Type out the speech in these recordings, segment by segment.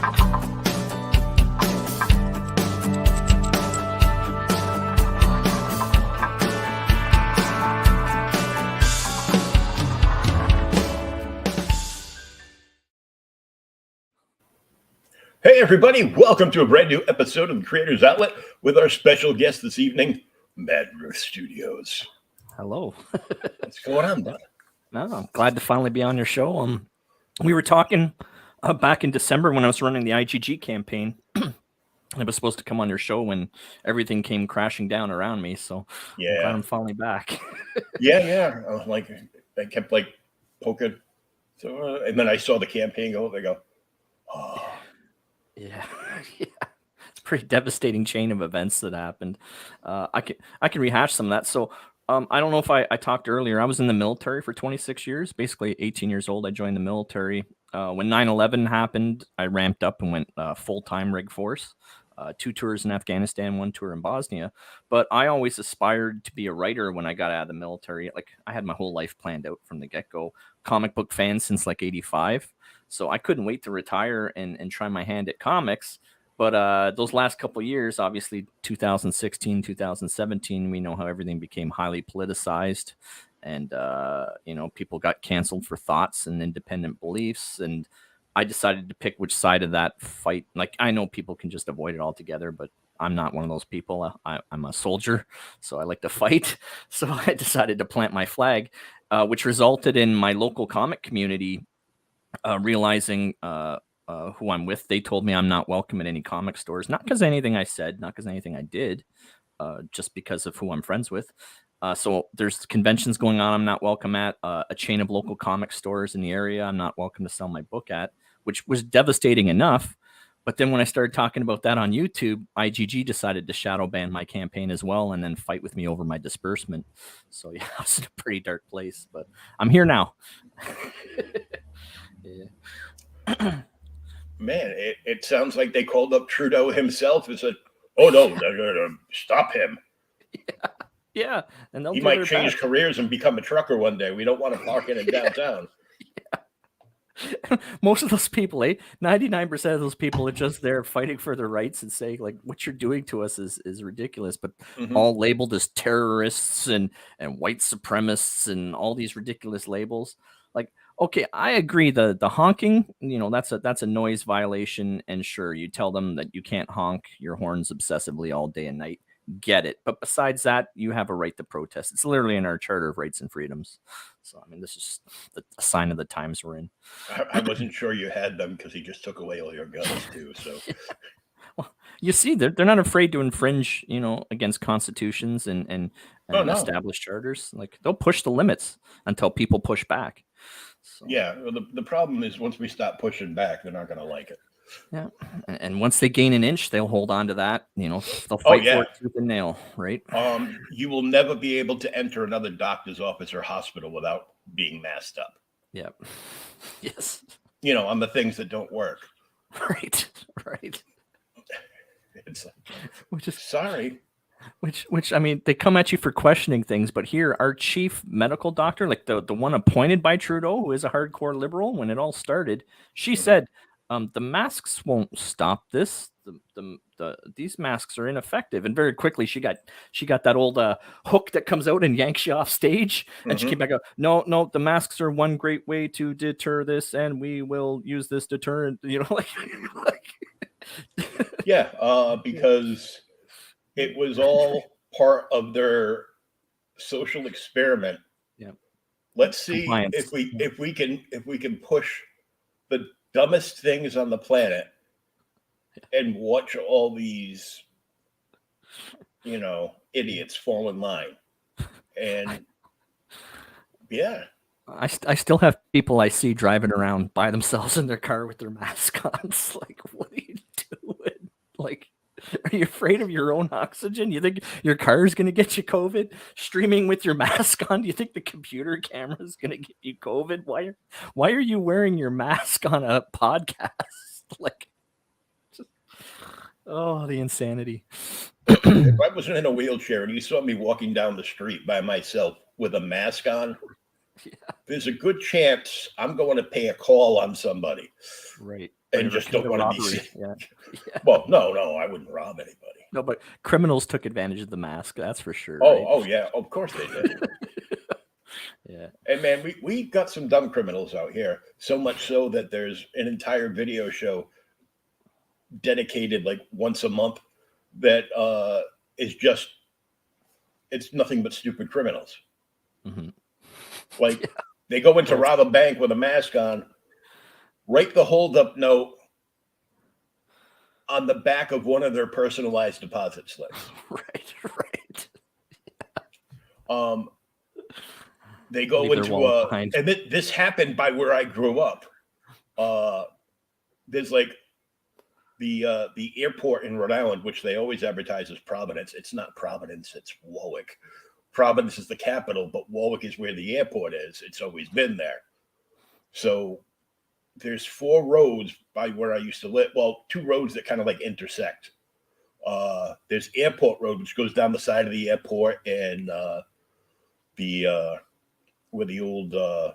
Hey, everybody, welcome to a brand new episode of the Creators Outlet with our special guest this evening, Mad Ruth Studios. Hello. What's going on, bud? No, I'm glad to finally be on your show. We were talking back in December when I was running the IgG campaign. I was supposed to come on your show when everything came crashing down around me. So Yeah, I'm glad I'm finally back. yeah. I was like, I kept like poking. So, and then I saw the campaign go. They go, oh. Yeah. It's a pretty devastating chain of events that happened. I can rehash some of that. So I don't know if I talked earlier. I was in the military for 26 years, basically 18 years old. I joined the military. When 9/11 happened, I ramped up and went full-time Rig Force. 2 tours in Afghanistan, 1 tour in Bosnia. But I always aspired to be a writer when I got out of the military. Like, I had my whole life planned out from the get-go. Comic book fan since like 85. So I couldn't wait to retire and try my hand at comics. But those last couple of years, obviously 2016, 2017, we know how everything became highly politicized. And, people got canceled for thoughts and independent beliefs. And I decided to pick which side of that fight. Like, I know people can just avoid it altogether, but I'm not one of those people. I'm a soldier, so I like to fight. So I decided to plant my flag, which resulted in my local comic community realizing who I'm with. They told me I'm not welcome at any comic stores, not because of anything I said, not because of anything I did, just because of who I'm friends with. So there's conventions going on I'm not welcome at, a chain of local comic stores in the area I'm not welcome to sell my book at, which was devastating enough. But then when I started talking about that on YouTube, IgG decided to shadow ban my campaign as well and then fight with me over my disbursement. So yeah, I was in a pretty dark place, but I'm here now. Yeah. Man, it sounds like they called up Trudeau himself and said, oh, no, stop him. Yeah. And he might change careers and become a trucker one day. We don't want to park in downtown. Yeah. Most of those people, 99% of those people are just there fighting for their rights and saying, like, what you're doing to us is ridiculous, but all labeled as terrorists and white supremacists and all these ridiculous labels. Like, okay, I agree. The honking, that's a noise violation. And sure, you tell them that you can't honk your horns obsessively all day and night. Get it. But besides that, you have a right to protest. It's literally in our Charter of Rights and Freedoms. So, I mean, this is a sign of the times we're in. I wasn't sure you had them because he just took away all your guns too. So, yeah. Well, you see, they're not afraid to infringe, against constitutions and established charters. Like, they'll push the limits until people push back. So. Yeah, well, the problem is once we stop pushing back, they're not going to like it. Yeah, and once they gain an inch, they'll hold on to that. They'll fight for it tooth and nail, right? You will never be able to enter another doctor's office or hospital without being masked up. Yep. Yes. On the things that don't work. Right. It's sorry. Which I mean, they come at you for questioning things, but here, our chief medical doctor, like the one appointed by Trudeau, who is a hardcore liberal, when it all started, she said, the masks won't stop this. These masks are ineffective. And very quickly, she got that old hook that comes out and yanks you off stage. And she came back up. No, the masks are one great way to deter this, and we will use this deterrent. Yeah, because it was all part of their social experiment. Yeah. Let's see if we can push the dumbest things on the planet and watch all these idiots fall in line. And yeah, I still have people I see driving around by themselves in their car with their mask on. It's like, what are you doing? Like, are you afraid of your own oxygen? You think your car is going to get you COVID? Streaming with your mask on? Do you think the computer camera is going to get you COVID? Why are you wearing your mask on a podcast? Like, the insanity. If I wasn't in a wheelchair and you saw me walking down the street by myself with a mask on, there's a good chance I'm going to pay a call on somebody. Right. And just don't want to be seen. Yeah. Well, no, I wouldn't rob anybody. No, but criminals took advantage of the mask. That's for sure. Oh, right? oh yeah, of course they did. Yeah. And man, we got some dumb criminals out here. So much so that there's an entire video show dedicated like once a month that is just, it's nothing but stupid criminals. Mm-hmm. Like they go into rob a bank with a mask on, write the holdup note on the back of one of their personalized deposit slips. Right. They go into and this happened by where I grew up. There's like the airport in Rhode Island, which they always advertise as Providence. It's not Providence, it's Warwick. Providence is the capital, but Warwick is where the airport is. It's always been there. So there's 4 roads by where I used to live. Well, 2 roads that kind of like intersect. There's Airport Road, which goes down the side of the airport, and where the old where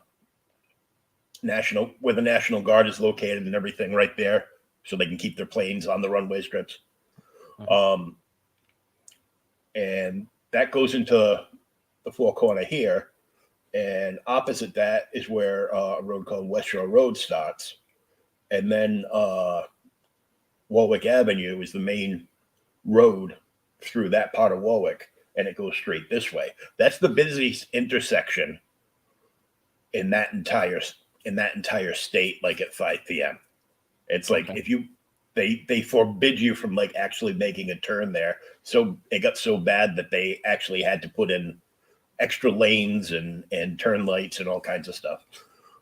the National Guard is located and everything right there, so they can keep their planes on the runway strips. And that goes into the 4 corner here. And opposite that is where a road called West Shore Road starts. And then Warwick Avenue is the main road through that part of Warwick. And it goes straight this way. That's the busiest intersection in that entire state, like at 5 p.m. It's like if you they forbid you from like actually making a turn there. So it got so bad that they actually had to put in extra lanes and turn lights and all kinds of stuff.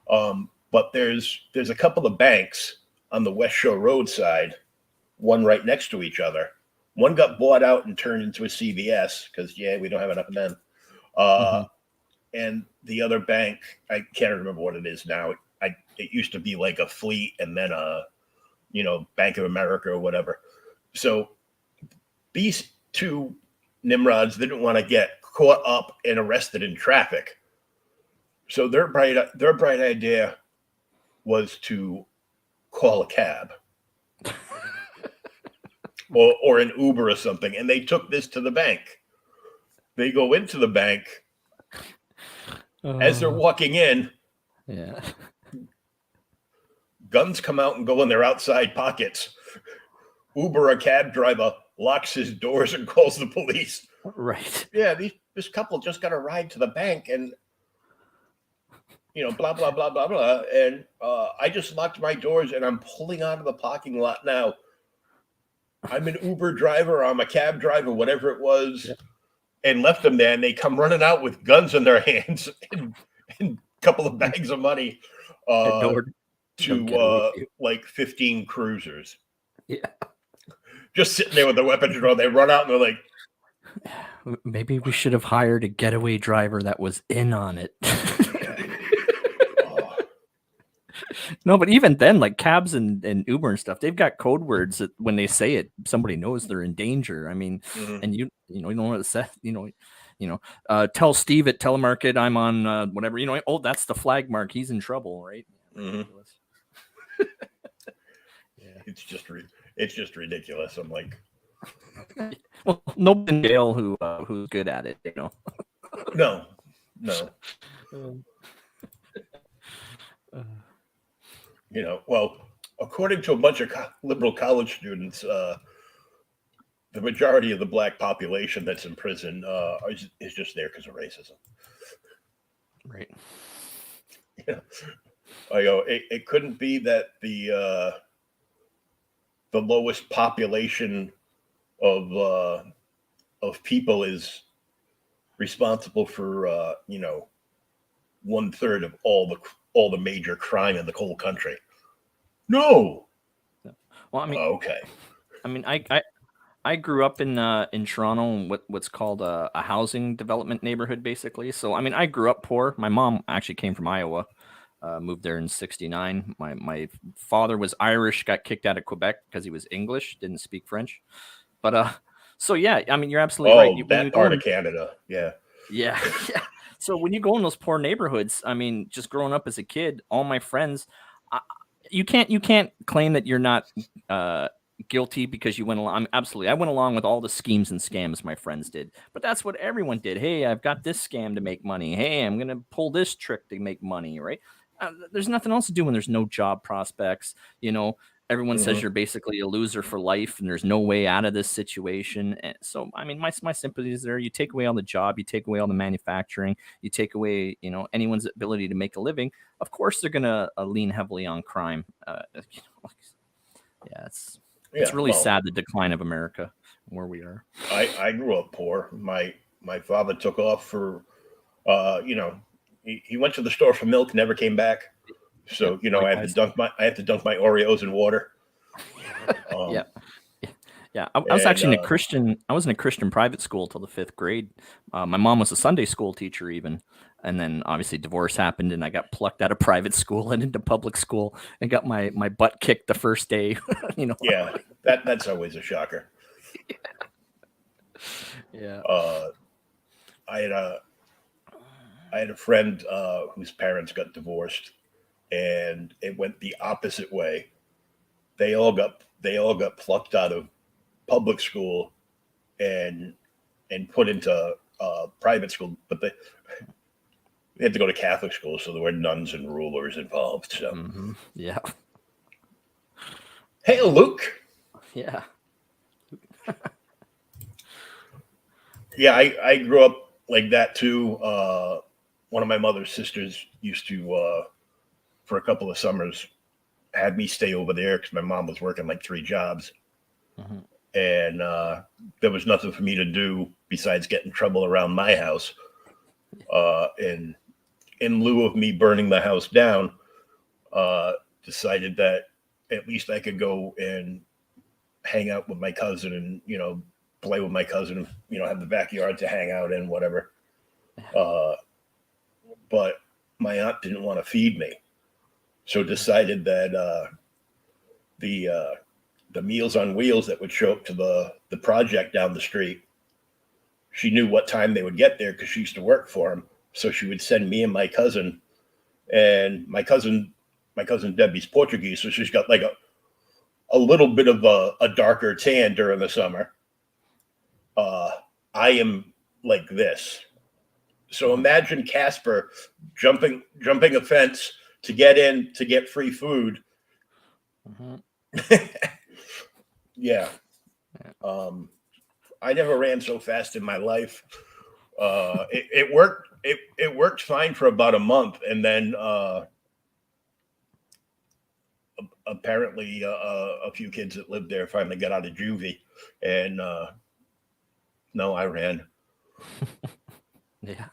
But there's a couple of banks on the West Shore Road side, one right next to each other. One got bought out and turned into a CVS because we don't have enough of them. And the other bank, I can't remember what it is now. It used to be like a Fleet and then Bank of America or whatever. So these 2 Nimrods didn't want to get caught up and arrested in traffic. So their bright idea was to call a cab or an Uber or something. And they took this to the bank. They go into the bank. As they're walking in, guns come out and go in their outside pockets. Uber, a cab driver, locks his doors and calls the police. Right. Yeah, this couple just got a ride to the bank and, blah, blah, blah, blah, blah. And I just locked my doors and I'm pulling out of the parking lot now. I'm an Uber driver, I'm a cab driver, whatever it was, and left them there. And they come running out with guns in their hands and a couple of bags of money to like 15 cruisers. Yeah. Just sitting there with their weapons drawn. They run out and they're like, maybe we should have hired a getaway driver that was in on it. No, but even then, like cabs and Uber and stuff, they've got code words that when they say it, somebody knows they're in danger. I mean, and you don't know what it says, tell Steve at telemarket I'm on whatever, that's the flag mark. He's in trouble, right? It's just ridiculous. I'm like, well, nobody in jail who's good at it, No. Well, according to a bunch of liberal college students, the majority of the black population that's in prison is just there because of racism. Right. It couldn't be that the lowest population of people is responsible for 1/3 of all the major crime in the whole country. No. Well, I mean, okay. I mean, I grew up in Toronto, what's called a housing development neighborhood, basically. So, I mean, I grew up poor. My mom actually came from Iowa, moved there in '69. My father was Irish, got kicked out of Quebec because he was English, didn't speak French. But so yeah, I mean, you're absolutely right. That part of Canada, yeah. So when you go in those poor neighborhoods, I mean, just growing up as a kid, all my friends, I, you can't claim that you're not uh, guilty because you went along. Absolutely, I went along with all the schemes and scams my friends did, but that's what everyone did. Hey, I've got this scam to make money. Hey, I'm gonna pull this trick to make money. Right? There's nothing else to do when there's no job prospects. Everyone says Mhm. you're basically a loser for life and there's no way out of this situation. And so, I mean, my sympathy is there. You take away all the job, you take away all the manufacturing, you take away, anyone's ability to make a living. Of course, they're going to lean heavily on crime. Yeah, it's Yeah, really well, sad, the decline of America and where we are. I grew up poor. My father took off for you know, he went to the store for milk, never came back. Yeah, So likewise. I had to dunk my Oreos in water. Yeah. Um, Yeah, I was and actually in a Christian. I was in a Christian private school till the fifth grade. My mom was a Sunday school teacher, even, and then obviously divorce happened, and I got plucked out of private school and into public school, and got my butt kicked the first day. you know. yeah, that's always a shocker. Yeah. Uh, I had a I had a friend whose parents got divorced, and it went the opposite way. They all got plucked out of public school and put into private school, but they had to go to Catholic school, so there were nuns and rulers involved. So, Yeah. hey, Luke. Yeah. Yeah, I grew up like that too. One of my mother's sisters used to, for a couple of summers, had me stay over there because my mom was working like three jobs, Mhm. and there was nothing for me to do besides get in trouble around my house. And in lieu of me burning the house down, uh, decided that at least I could go and hang out with my cousin and play with my cousin, have the backyard to hang out in, whatever. Uh, but my aunt didn't want to feed me, so decided that the the Meals on Wheels that would show up to the project down the street, she knew what time they would get there because she used to work for them. So she would send me and my cousin, and my cousin Debbie's Portuguese, so she's got like a little bit of a darker tan during the summer. Uh, I am like this. So Mhm. imagine Casper jumping a fence to get in to get free food. Mhm. Yeah. Yeah. Um, I never ran so fast in my life. It worked. It worked fine for about a month, and then apparently a few kids that lived there finally got out of juvie, and no, I ran. Yeah.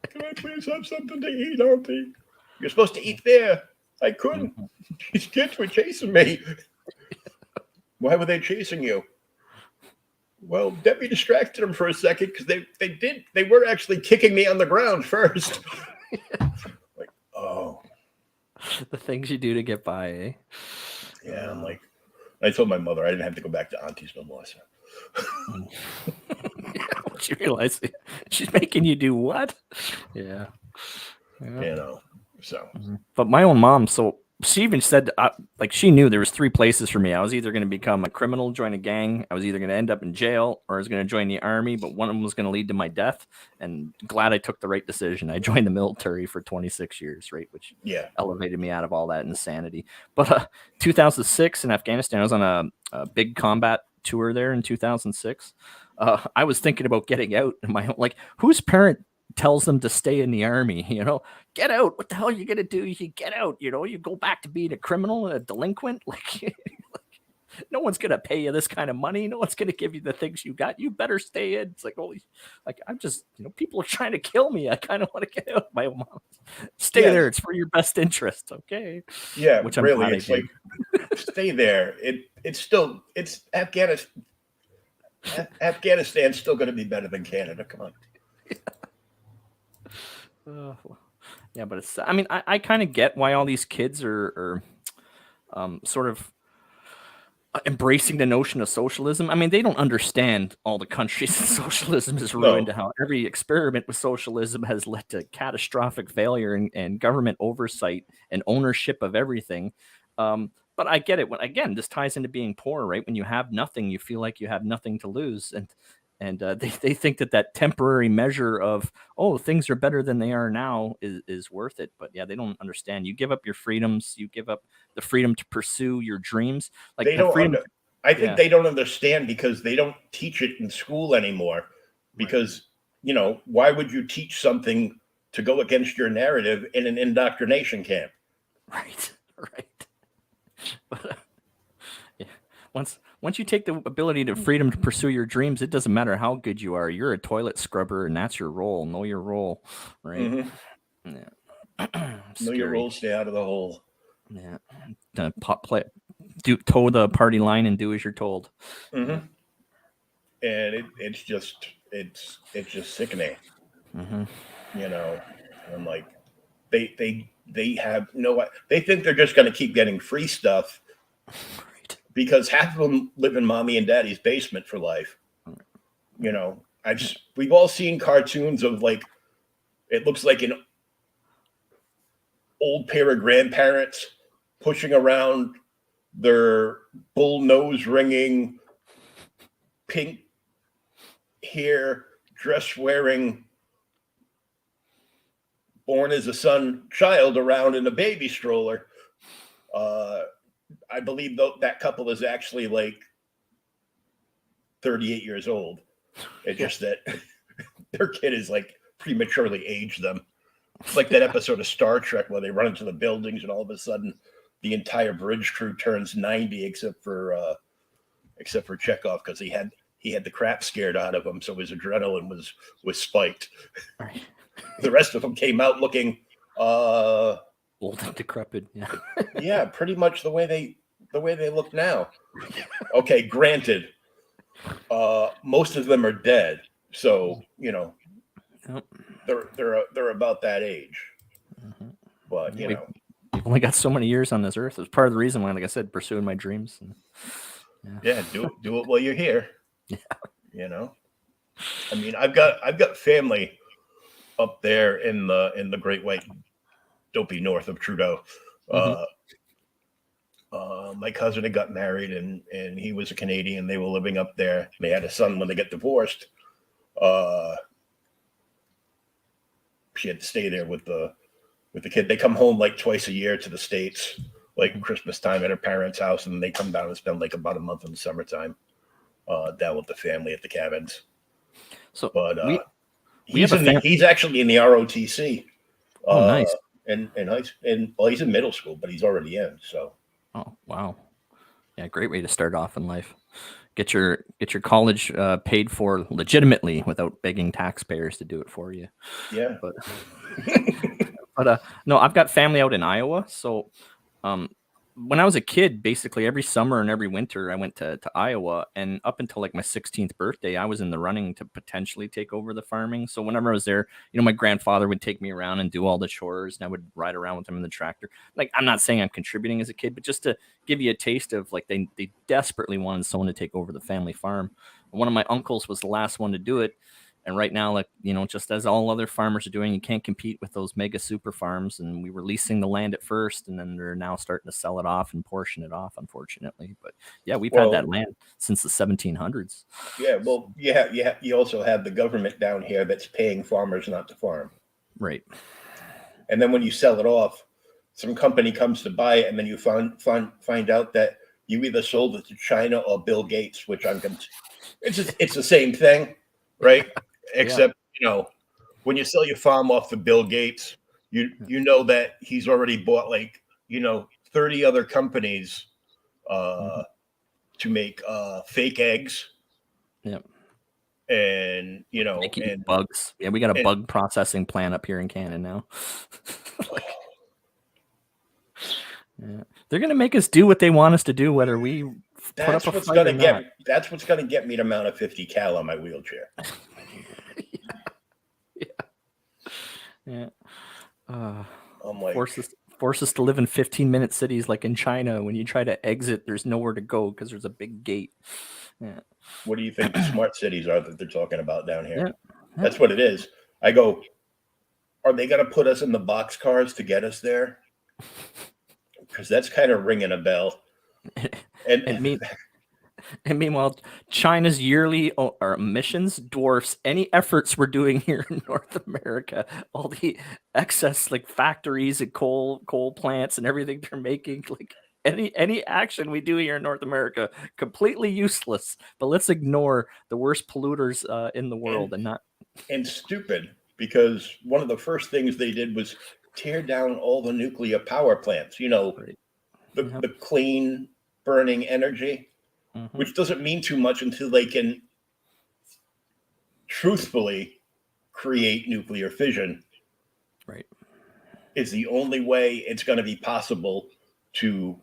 Can I please have something to eat, Auntie? You're supposed to eat there. I couldn't. Mhm. These kids were chasing me. Why were they chasing you? Well, Debbie distracted them for a second because they were actually kicking me on the ground first. Like, oh The things you do to get by, eh? yeah, I'm Uh, like, I told my mother I didn't have to go back to Auntie's no more. So, mm. Yeah, once you realize she's making you do what? Yeah. Yeah. you know, so But my own mom, so she even said, like, she knew there was three places for me. I was either going to become a criminal, join a gang. I was either going to end up in jail, or I was going to join the army. But one of them was going to lead to my death. And glad I took the right decision. I joined the military for 26 years, right, which yeah, elevated me out of all that insanity. But 2006 in Afghanistan, I was on a big combat tour there in 2006. I was thinking about getting out. And my like, whose parent tells them to stay in the army? Get out. What the hell are you gonna do? You get out. You go back to being a criminal and a delinquent. Like, no one's gonna pay you this kind of money. No one's gonna give you the things you got. You better stay in. It's like, holy, like, I'm just, people are trying to kill me. I kind of want to get out. My mom, stay yeah, there. It's for your best interest. Okay. yeah. Which I'm Really, glad I it's like did. stay there. It's Afghanistan. Afghanistan's still going to be better than Canada. Come on. Well, yeah, but I mean, I kind of get why all these kids are sort of embracing the notion of socialism. I mean, they don't understand all the countries that socialism has ruined, No, how every experiment with socialism has led to catastrophic failure and government oversight and ownership of everything. But I get it. When again, this ties into being poor, right? When you have nothing, you feel like you have nothing to lose, and they think that that temporary measure of, oh, things are better than they are now is worth it. But yeah, they don't understand. You give up your freedoms, you give up the freedom to pursue your dreams, like they the don't freedom. under. I think Yeah, they don't understand because they don't teach it in school anymore. right, Because why would you teach something to go against your narrative in an indoctrination camp? right, right. But yeah, once you take the ability to freedom to pursue your dreams, it doesn't matter how good you are. You're a toilet scrubber, and that's your role. Know your role, right? Hmm. Yeah. Know your Scary. role, stay out of the hole. Yeah. Toe the party line and do as you're told. Yeah. Hmm. And it's just sickening. Mm-hmm. You know, I'm like, they have no. They think they're just going to keep getting free stuff Right. because half of them live in mommy and daddy's basement for life. We've all seen cartoons of like it looks like an old pair of grandparents pushing around their bull nose ringing, pink hair, dress wearing, born as a son child around in a baby stroller. Uh, I believe that couple is actually like 38 years old. It's Yeah. just that their kid is like prematurely aged them. It's like that episode of Star Trek where they run into the buildings and all of a sudden the entire bridge crew turns 90 except for Chekhov because he had the crap scared out of him, so his adrenaline was spiked. Right. The rest of them came out looking Old and decrepit. Yeah. yeah, pretty much the way they look now. Okay, granted, most of them are dead, so Yep. they're about that age. Mhm. But Yeah, we've only got so many years on this earth. It's part of the reason why, like I said, pursuing my dreams. And, yeah, do it while you're here. yeah. You know, I mean, I've got family up there in the Great White Dopey north of Trudeau. Mm-hmm. Uh, my cousin had got married and he was a Canadian. They were living up there. They had a son when they got divorced. Uh, she had to stay there with the kid. They come home like twice a year to the States, like Christmas time at her parents' house, and they come down and spend like about a month in the summertime down with the family at the cabins. So But we have a he's actually in the ROTC. Oh, Uh, nice. and well, he's in middle school, but he's already in. So Oh, wow. Yeah, great way to start off in life. Get your college paid for legitimately without begging taxpayers to do it for you. yeah, But no, I've got family out in Iowa. So um, when I was a kid, basically every summer and every winter, I went to Iowa. And up until like my 16th birthday, I was in the running to potentially take over the farming. So whenever I was there, my grandfather would take me around and do all the chores, and I would ride around with him in the tractor. Like, I'm not saying I'm contributing as a kid, but just to give you a taste of like they desperately wanted someone to take over the family farm. One of my uncles was the last one to do it. And right now, like, just as all other farmers are doing, you can't compete with those mega super farms. And we were leasing the land at first, and then they're now starting to sell it off and portion it off, unfortunately. But yeah, we've had that well, land since the 1700s. yeah, well, you also have the government down here that's paying farmers not to farm, Right. and then when you sell it off, some company comes to buy it, and then you find out that you either sold it to China or Bill Gates, which it's the same thing, right? Yeah. Except when you sell your farm off to Bill Gates, you know that he's already bought like 30 other companies Mhm. to make fake eggs Yep. and Make you eat bugs. Yeah, we got a and bug processing plant up here in Canada now. Like, yeah. They're gonna make us do what they want us to do, whether we put up a fight or not. that's what's gonna get me to mount a 50 cal on my wheelchair. Yeah. Yeah. Uh, I'm like, force force us to live in 15-minute cities like in China. When you try to exit, there's nowhere to go because there's a big gate. Yeah. What do you think the smart cities are that they're talking about down here? Yeah. That's what it is. I go, are they going to put us in the boxcars to get us there? Because that's kind of ringing a bell. And meanwhile, China's yearly emissions dwarfs any efforts we're doing here in North America. All the excess like factories and coal plants and everything they're making, like any action we do here in North America, completely useless. But let's ignore the worst polluters in the world and stupid, because one of the first things they did was tear down all the nuclear power plants. Right. The clean burning energy. Mm-hmm. Which doesn't mean too much until they can truthfully create nuclear fission. Right. Is the only way it's going to be possible to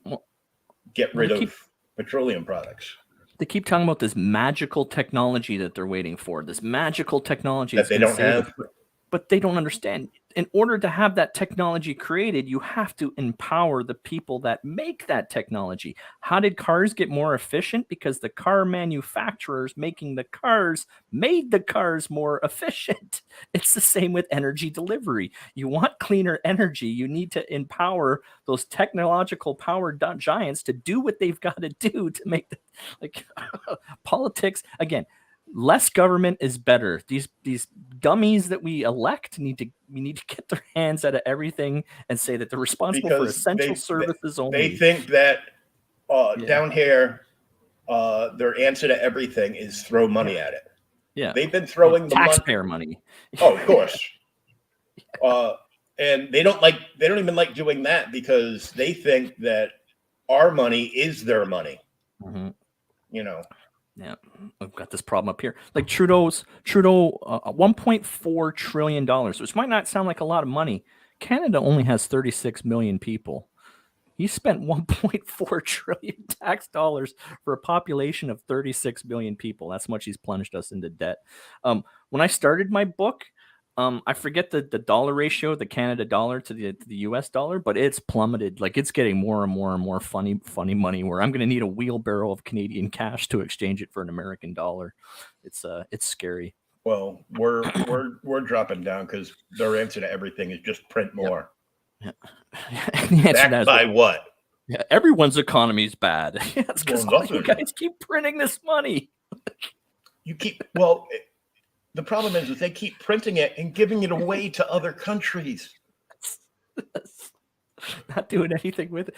get rid of petroleum products. They keep talking about this magical technology that they're waiting for, this magical technology that they don't have. But they don't understand. In order to have that technology created, you have to empower the people that make that technology. How did cars get more efficient? Because the car manufacturers making the cars made the cars more efficient. It's the same with energy delivery. You want cleaner energy, you need to empower those technological power giants to do what they've got to do to make politics. Again, less government is better. These dummies that we elect we need to get their hands out of everything and say that they're responsible for essential services only. They think that down here, their answer to everything is throw money at it. Yeah, they've been throwing the taxpayer money. Oh, of course. And they don't even like doing that because they think that our money is their money. Mm-hmm. Yeah, I've got this problem up here. Like Trudeau, $1.4 trillion, which might not sound like a lot of money. Canada only has 36 million people. He spent 1.4 trillion tax dollars for a population of 36 million people. That's how much he's plunged us into debt. When I started my book, I forget the dollar ratio, the Canada dollar to the US dollar, but it's plummeted. Like it's getting more and more funny money where I'm going to need a wheelbarrow of Canadian cash to exchange it for an American dollar. It's scary. Well, we're dropping down because their answer to everything is just print more. Yeah. Backed by what? Yeah, everyone's economy is bad. It's because you guys keep printing this money. The problem is that they keep printing it and giving it away to other countries. Not doing anything with it.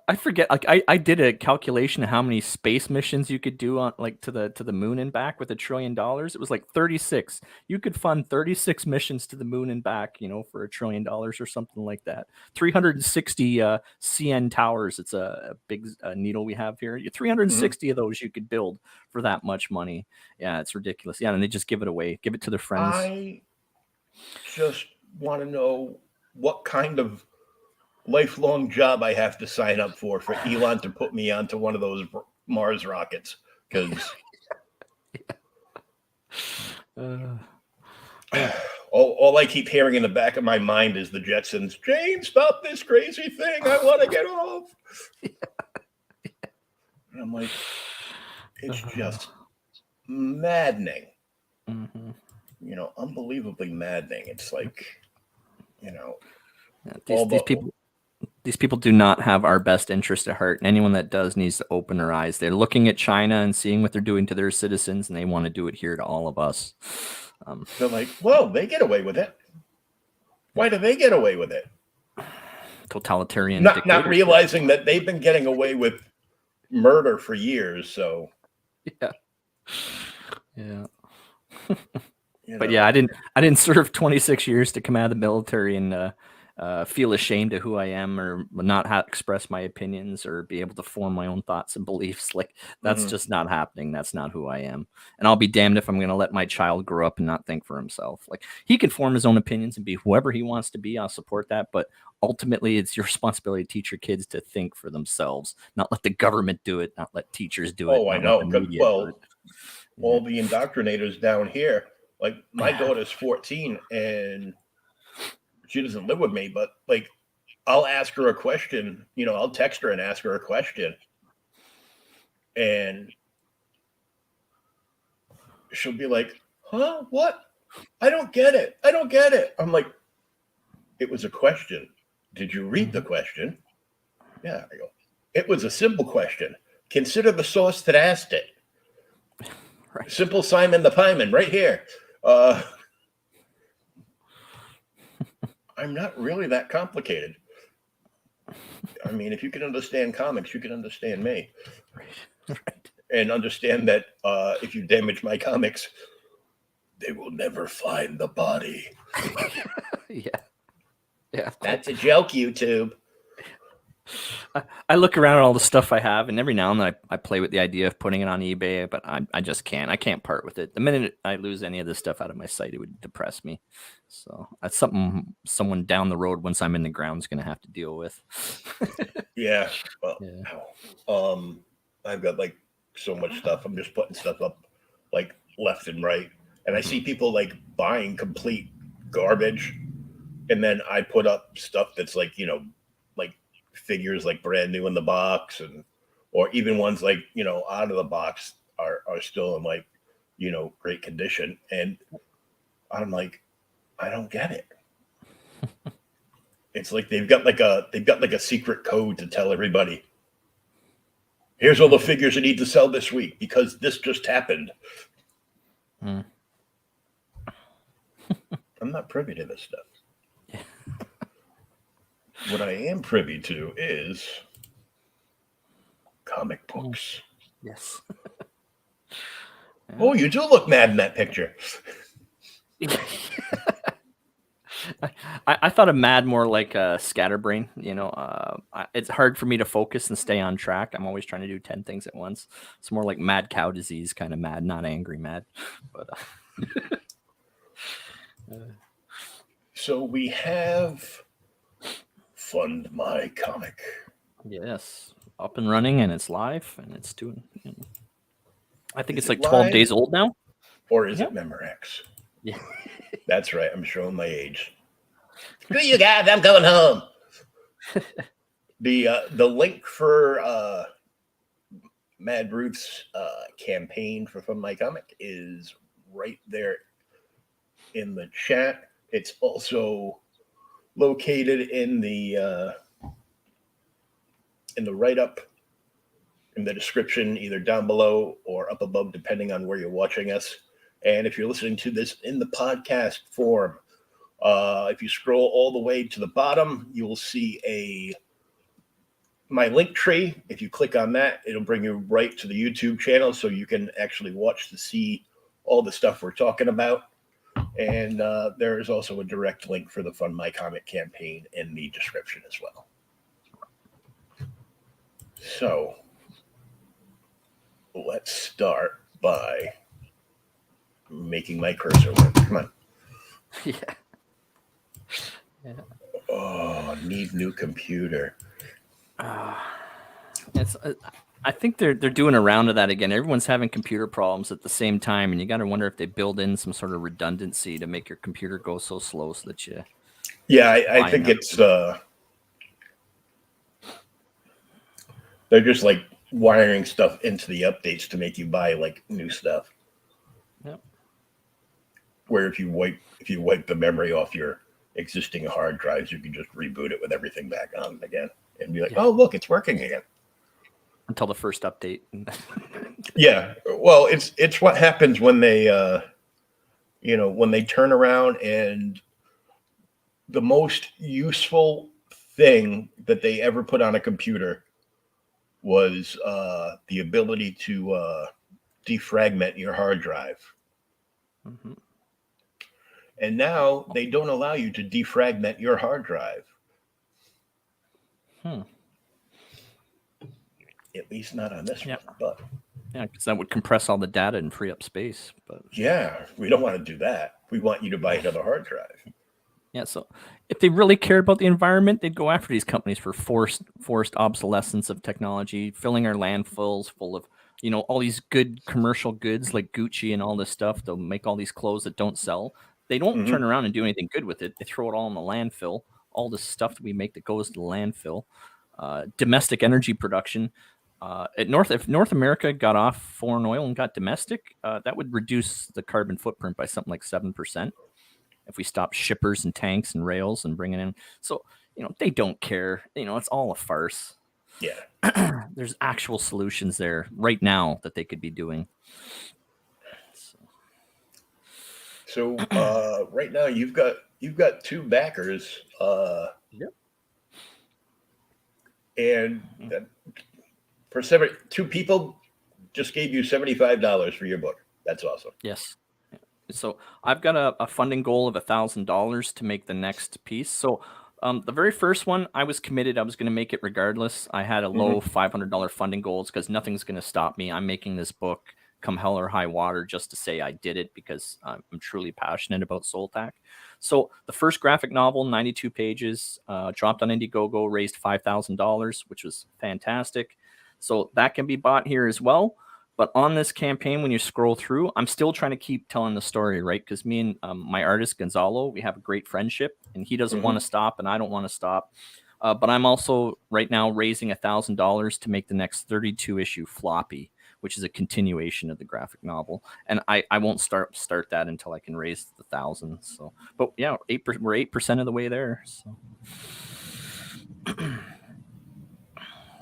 I forget. Like I did a calculation of how many space missions you could do on to the moon and back with $1 trillion. It was like 36. You could fund 36 missions to the moon and back, for $1 trillion or something like that. 360 CN towers. It's a big needle we have here. 360 of those you could build for that much money. Yeah, it's ridiculous. Yeah, and they just give it away, give it to their friends. I just want to know what kind of lifelong job I have to sign up for Elon to put me onto one of those Mars rockets, because all I keep hearing in the back of my mind is the Jetsons. Jane, stop this crazy thing! I want to get off. And I'm like, it's just maddening. Mm-hmm. Unbelievably maddening. It's like, these people do not have our best interest at heart. And anyone that does needs to open their eyes. They're looking at China and seeing what they're doing to their citizens, and they want to do it here to all of us. They're like, whoa, they get away with it. Why do they get away with it? Totalitarian. Not realizing that they've been getting away with murder for years. So yeah. But yeah, I didn't serve 26 years to come out of the military and feel ashamed of who I am or not express my opinions or be able to form my own thoughts and beliefs. Like that's just not happening. That's not who I am. And I'll be damned if I'm going to let my child grow up and not think for himself. Like he can form his own opinions and be whoever he wants to be. I'll support that. But ultimately it's your responsibility to teach your kids to think for themselves, not let the government do it, not let teachers do it. Oh, I know. All the indoctrinators down here, like my daughter's 14 and she doesn't live with me, but like I'll ask her a question. I'll text her and ask her a question, and she'll be like, "Huh? What? I don't get it. I don't get it." I'm like, "It was a question. Did you read the question?" Yeah. I go, "It was a simple question. Consider the source that asked it." Right. Simple Simon the Pieman, right here. I'm not really that complicated. I mean, if you can understand comics, you can understand me. Right. And understand that if you damage my comics, they will never find the body. Yeah. Yeah. That's a joke, YouTube. I look around at all the stuff I have, and every now and then I play with the idea of putting it on eBay, but I just can't. I can't part with it. The minute I lose any of this stuff out of my site, it would depress me. So that's something someone down the road, once I'm in the ground, is going to have to deal with. Yeah. Well, Yeah. I've got like so much stuff. I'm just putting stuff up like left and right. And I see people like buying complete garbage. And then I put up stuff that's like, like figures like brand new in the box, or even ones like, out of the box are still in like, great condition. And I'm like, I don't get it. It's like they've got like a secret code to tell everybody, here's all the figures you need to sell this week because this just happened. I'm not privy to this stuff. Yeah. What I am privy to is comic books. Yes. Oh, you do look mad in that picture. I thought of mad more like a scatterbrain. It's hard for me to focus and stay on track. I'm always trying to do 10 things at once. It's more like mad cow disease kind of mad, not angry mad. But so we have Fund My Comic. Yes, up and running, and it's live, and it's doing. I think Is it's it like 12 live? days old now. Or is it Memorex? Yeah. That's right. I'm showing my age. Screw you guys. I'm going home. The link for Mad Ruth's campaign for Fund My Comic is right there in the chat. It's also located in the write-up in the description, either down below or up above, depending on where you're watching us. And if you're listening to this in the podcast form, if you scroll all the way to the bottom, you will see my link tree. If you click on that, it'll bring you right to the YouTube channel, so you can actually watch to see all the stuff we're talking about. And there is also a direct link for the Fund My Comic campaign in the description as well. So let's start by making my cursor work. Come on. Yeah. Oh, need new computer. It's. I think they're doing a round of that again. Everyone's having computer problems at the same time, and you got to wonder if they build in some sort of redundancy to make your computer go so slow so that you. Yeah, I think it's they're just like wiring stuff into the updates to make you buy like new stuff. Yep. Where if you wipe the memory off your existing hard drives, you can just reboot it with everything back on again and be like, oh, look, it's working again. Until the first update. Yeah. Well, it's what happens when they when they turn around, and the most useful thing that they ever put on a computer was the ability to defragment your hard drive. Mm-hmm. And now they don't allow you to defragment your hard drive. At least not on this one. But yeah, because that would compress all the data and free up space. But yeah, we don't want to do that. We want you to buy another hard drive. Yeah, so if they really cared about the environment, they'd go after these companies for forced obsolescence of technology, filling our landfills full of all these good commercial goods like Gucci and all this stuff. They'll make all these clothes that don't sell. They don't turn around and do anything good with it. They throw it all in the landfill, all this stuff that we make that goes to the landfill. Domestic energy production. If North America got off foreign oil and got domestic, that would reduce the carbon footprint by something like 7%. If we stop shippers and tanks and rails and bringing in, so they don't care. It's all a farce. Yeah. There's actual solutions there right now that they could be doing. So right now you've got two backers. Yep. And two people just gave you $75 for your book. That's awesome. Yes. So I've got a funding goal of $1,000 to make the next piece. So the very first one, I was committed. I was going to make it regardless. I had a low $500 funding goals because nothing's going to stop me. I'm making this book come hell or high water just to say I did it because I'm truly passionate about Soltac. So the first graphic novel, 92 pages, dropped on Indiegogo, raised $5,000, which was fantastic. So that can be bought here as well. But on this campaign, when you scroll through, I'm still trying to keep telling the story, right? Because me and my artist, Gonzalo, we have a great friendship, and he doesn't want to stop, and I don't want to stop. But I'm also right now raising $1,000 to make the next 32-issue floppy, which is a continuation of the graphic novel. And I won't start that until I can raise the 1,000. So, but yeah, we're 8% of the way there. So.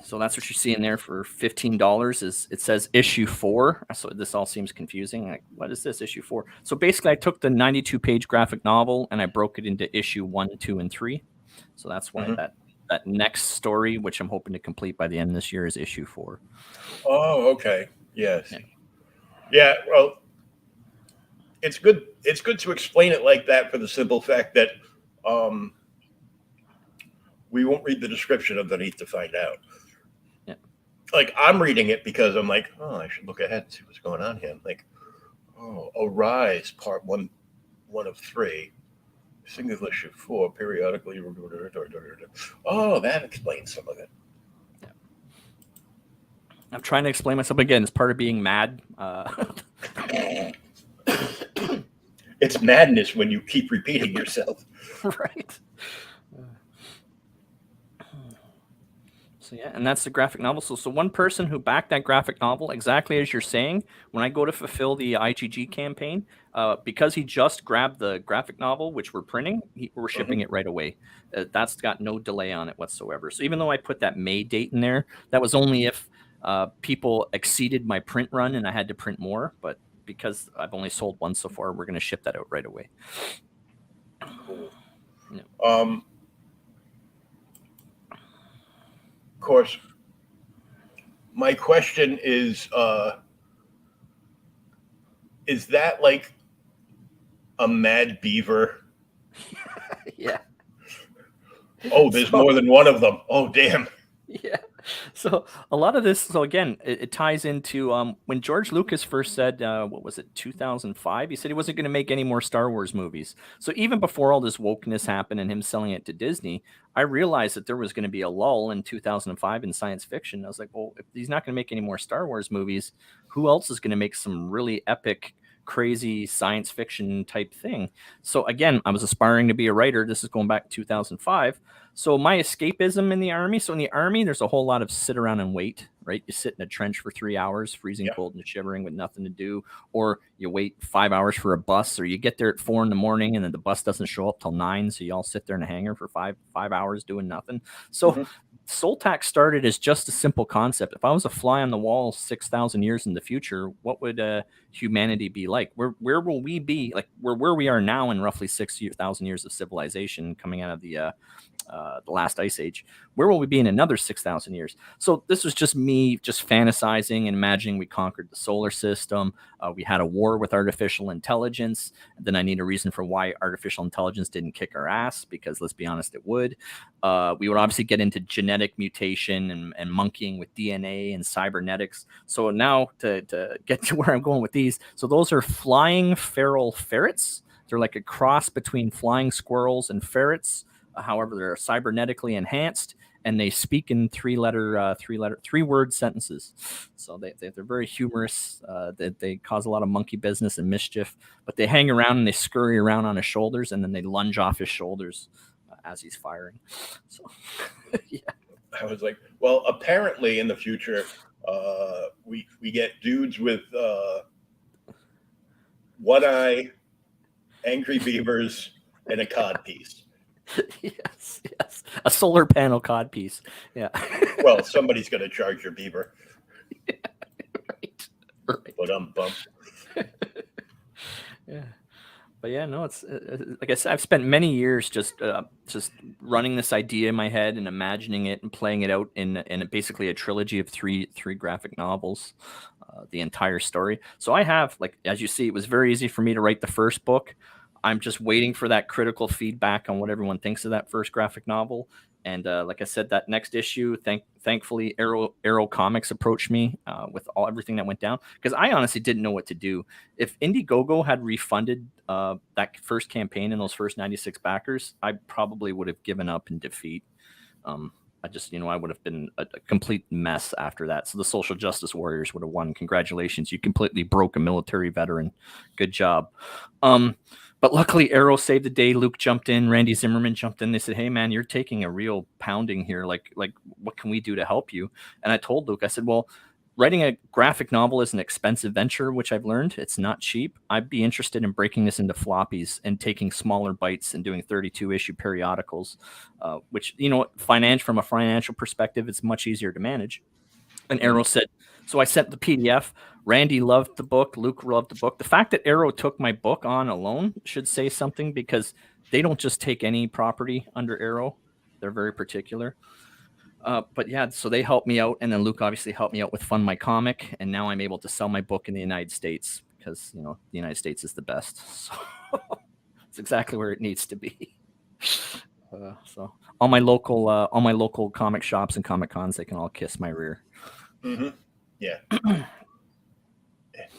So that's what you see in there for $15 is it says issue 4. So this all seems confusing. Like, what is this issue 4? So basically I took the 92-page graphic novel and I broke it into issue 1, 2, and 3. So that's why that next story, which I'm hoping to complete by the end of this year, is issue 4. Oh, okay. Yes. Yeah, well, it's good to explain it like that for the simple fact that we won't read the description underneath to find out. Like, I'm reading it because I'm like, oh, I should look ahead and see what's going on here. I'm like, oh, Arise, part 1 of 3, single issue 4, periodically. Oh, that explains some of it. Yeah. I'm trying to explain myself again. It's part of being mad. It's madness when you keep repeating yourself. Right. So yeah, and that's the graphic novel. So one person who backed that graphic novel, exactly as you're saying, when I go to fulfill the IGG campaign, because he just grabbed the graphic novel, which we're printing, we're shipping it right away. That's got no delay on it whatsoever. So even though I put that May date in there, that was only if people exceeded my print run and I had to print more. But because I've only sold one so far, we're going to ship that out right away. Cool. Yeah. Of course, my question is that like a mad beaver? Yeah. Oh, there's more than one of them. Oh, damn. Yeah. So a lot of this, so again, it ties into when George Lucas first said, what was it, 2005? He said he wasn't going to make any more Star Wars movies. So even before all this wokeness happened and him selling it to Disney, I realized that there was going to be a lull in 2005 in science fiction. I was like, well, if he's not going to make any more Star Wars movies, who else is going to make some really epic, crazy science fiction type thing? So again, I was aspiring to be a writer. This is going back to 2005. So my escapism in the Army. So in the Army, there's a whole lot of sit around and wait, right? You sit in a trench for 3 hours, freezing cold and shivering with nothing to do. Or you wait 5 hours for a bus, or you get there at 4 a.m. and then the bus doesn't show up till 9. So you all sit there in a hangar for five hours doing nothing. So Soltac started as just a simple concept. If I was a fly on the wall 6,000 years in the future, what would humanity be like? Where will we be? Like where we are now in roughly 6,000 years of civilization coming out of the last ice age. Where will we be in another 6,000 years? So this was just me just fantasizing and imagining we conquered the solar system. We had a war with artificial intelligence. Then I need a reason for why artificial intelligence didn't kick our ass, because let's be honest, it would. We would obviously get into genetic mutation and monkeying with DNA and cybernetics. So now to get to where I'm going with these, so those are flying feral ferrets. They're like a cross between flying squirrels and ferrets. However, they're cybernetically enhanced, and they speak in three-word sentences. So they're very humorous. They cause a lot of monkey business and mischief, but they hang around and they scurry around on his shoulders, and then they lunge off his shoulders as he's firing. So yeah. I was like, well, apparently in the future, we get dudes with one eye, angry beavers, and a cod piece. Yes, a solar panel cod piece. Yeah. Well, somebody's going to charge your beaver. Yeah, right. But bump. Yeah. But yeah, no, it's like I said, I've spent many years just running this idea in my head and imagining it and playing it out in basically a trilogy of three graphic novels, the entire story. So I have, like, as you see, it was very easy for me to write the first book. I'm just waiting for that critical feedback on what everyone thinks of that first graphic novel. And like I said, that next issue, thankfully, Arrow Comics approached me with everything that went down, because I honestly didn't know what to do. If Indiegogo had refunded that first campaign and those first 96 backers, I probably would have given up in defeat. I just, I would have been a complete mess after that. So the Social Justice Warriors would have won. Congratulations. You completely broke a military veteran. Good job. But luckily, Arrow saved the day. Luke jumped in. Randy Zimmerman jumped in. They said, hey, man, you're taking a real pounding here. Like, what can we do to help you? And I told Luke, I said, well, writing a graphic novel is an expensive venture, which I've learned. It's not cheap. I'd be interested in breaking this into floppies and taking smaller bites and doing 32-issue periodicals, which, from a financial perspective, it's much easier to manage. And Arrow said, so I sent the PDF. Randy loved the book. Luke loved the book. The fact that Arrow took my book on alone should say something, because they don't just take any property under Arrow. They're very particular. But yeah, so they helped me out. And then Luke obviously helped me out with Fund My Comic. And now I'm able to sell my book in the United States, because, the United States is the best. So it's exactly where it needs to be. So all my local comic shops and Comic Cons, they can all kiss my rear. Mm-hmm. Yeah.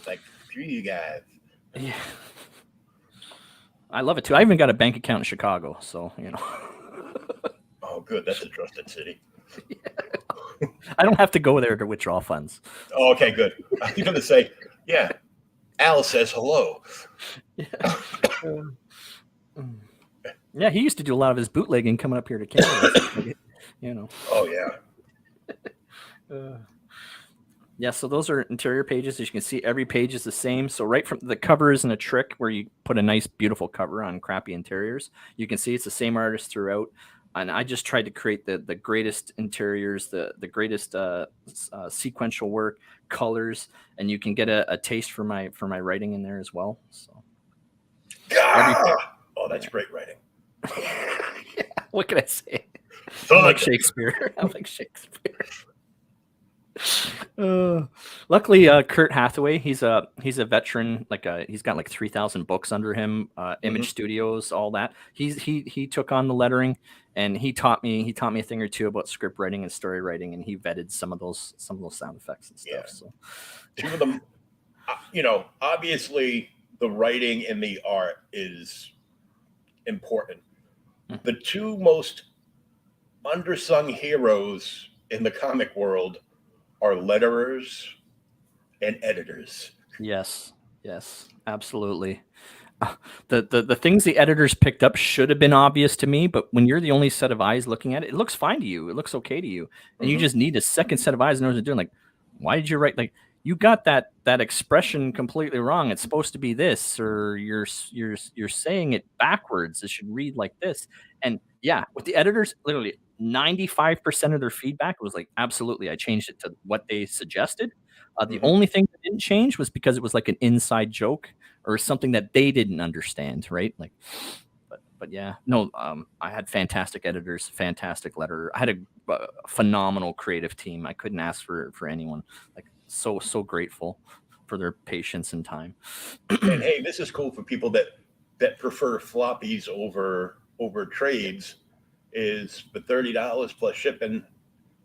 Like, screw you guys. Yeah. I love it too. I even got a bank account in Chicago, so Oh, good. That's a trusted city. Yeah. I don't have to go there to withdraw funds. Oh, okay, good. I was going to say, yeah. Al says hello. Yeah. Yeah, he used to do a lot of his bootlegging coming up here to Canada. Oh, yeah. Yeah, so those are interior pages. As you can see, every page is the same. So right from the cover isn't a trick where you put a nice, beautiful cover on crappy interiors. You can see it's the same artist throughout. And I just tried to create the greatest interiors, the greatest sequential work, colors, and you can get a taste for my writing in there as well. So, oh, that's great writing. Yeah, what can I say? So I'm like Shakespeare. I'm like Shakespeare. Luckily, Kurt Hathaway, he's a veteran. He's got like 3,000 books under him. Image Studios, all that. He took on the lettering, and he taught me a thing or two about script writing and story writing, and he vetted some of those sound effects and stuff. Yeah. So, two of them, obviously the writing and the art is important. The two most undersung heroes in the comic world are letterers and editors. Yes, absolutely. The things the editors picked up should have been obvious to me, but when you're the only set of eyes looking at it, it looks fine to you. It looks okay to you, and you just need a second set of eyes to know what they're doing. Like, why did you write? Like, you got that expression completely wrong. It's supposed to be this, or you're saying it backwards. It should read like this. And yeah, with the editors, literally 95% of their feedback was like, absolutely, I changed it to what they suggested. The only thing that didn't change was because it was like an inside joke or something that they didn't understand, right? Like, but yeah, no, I had fantastic editors, fantastic letterer. I had a phenomenal creative team. I couldn't ask for anyone. Like, so grateful for their patience and time. And hey, this is cool for people that prefer floppies over trades. Is for $30 plus shipping,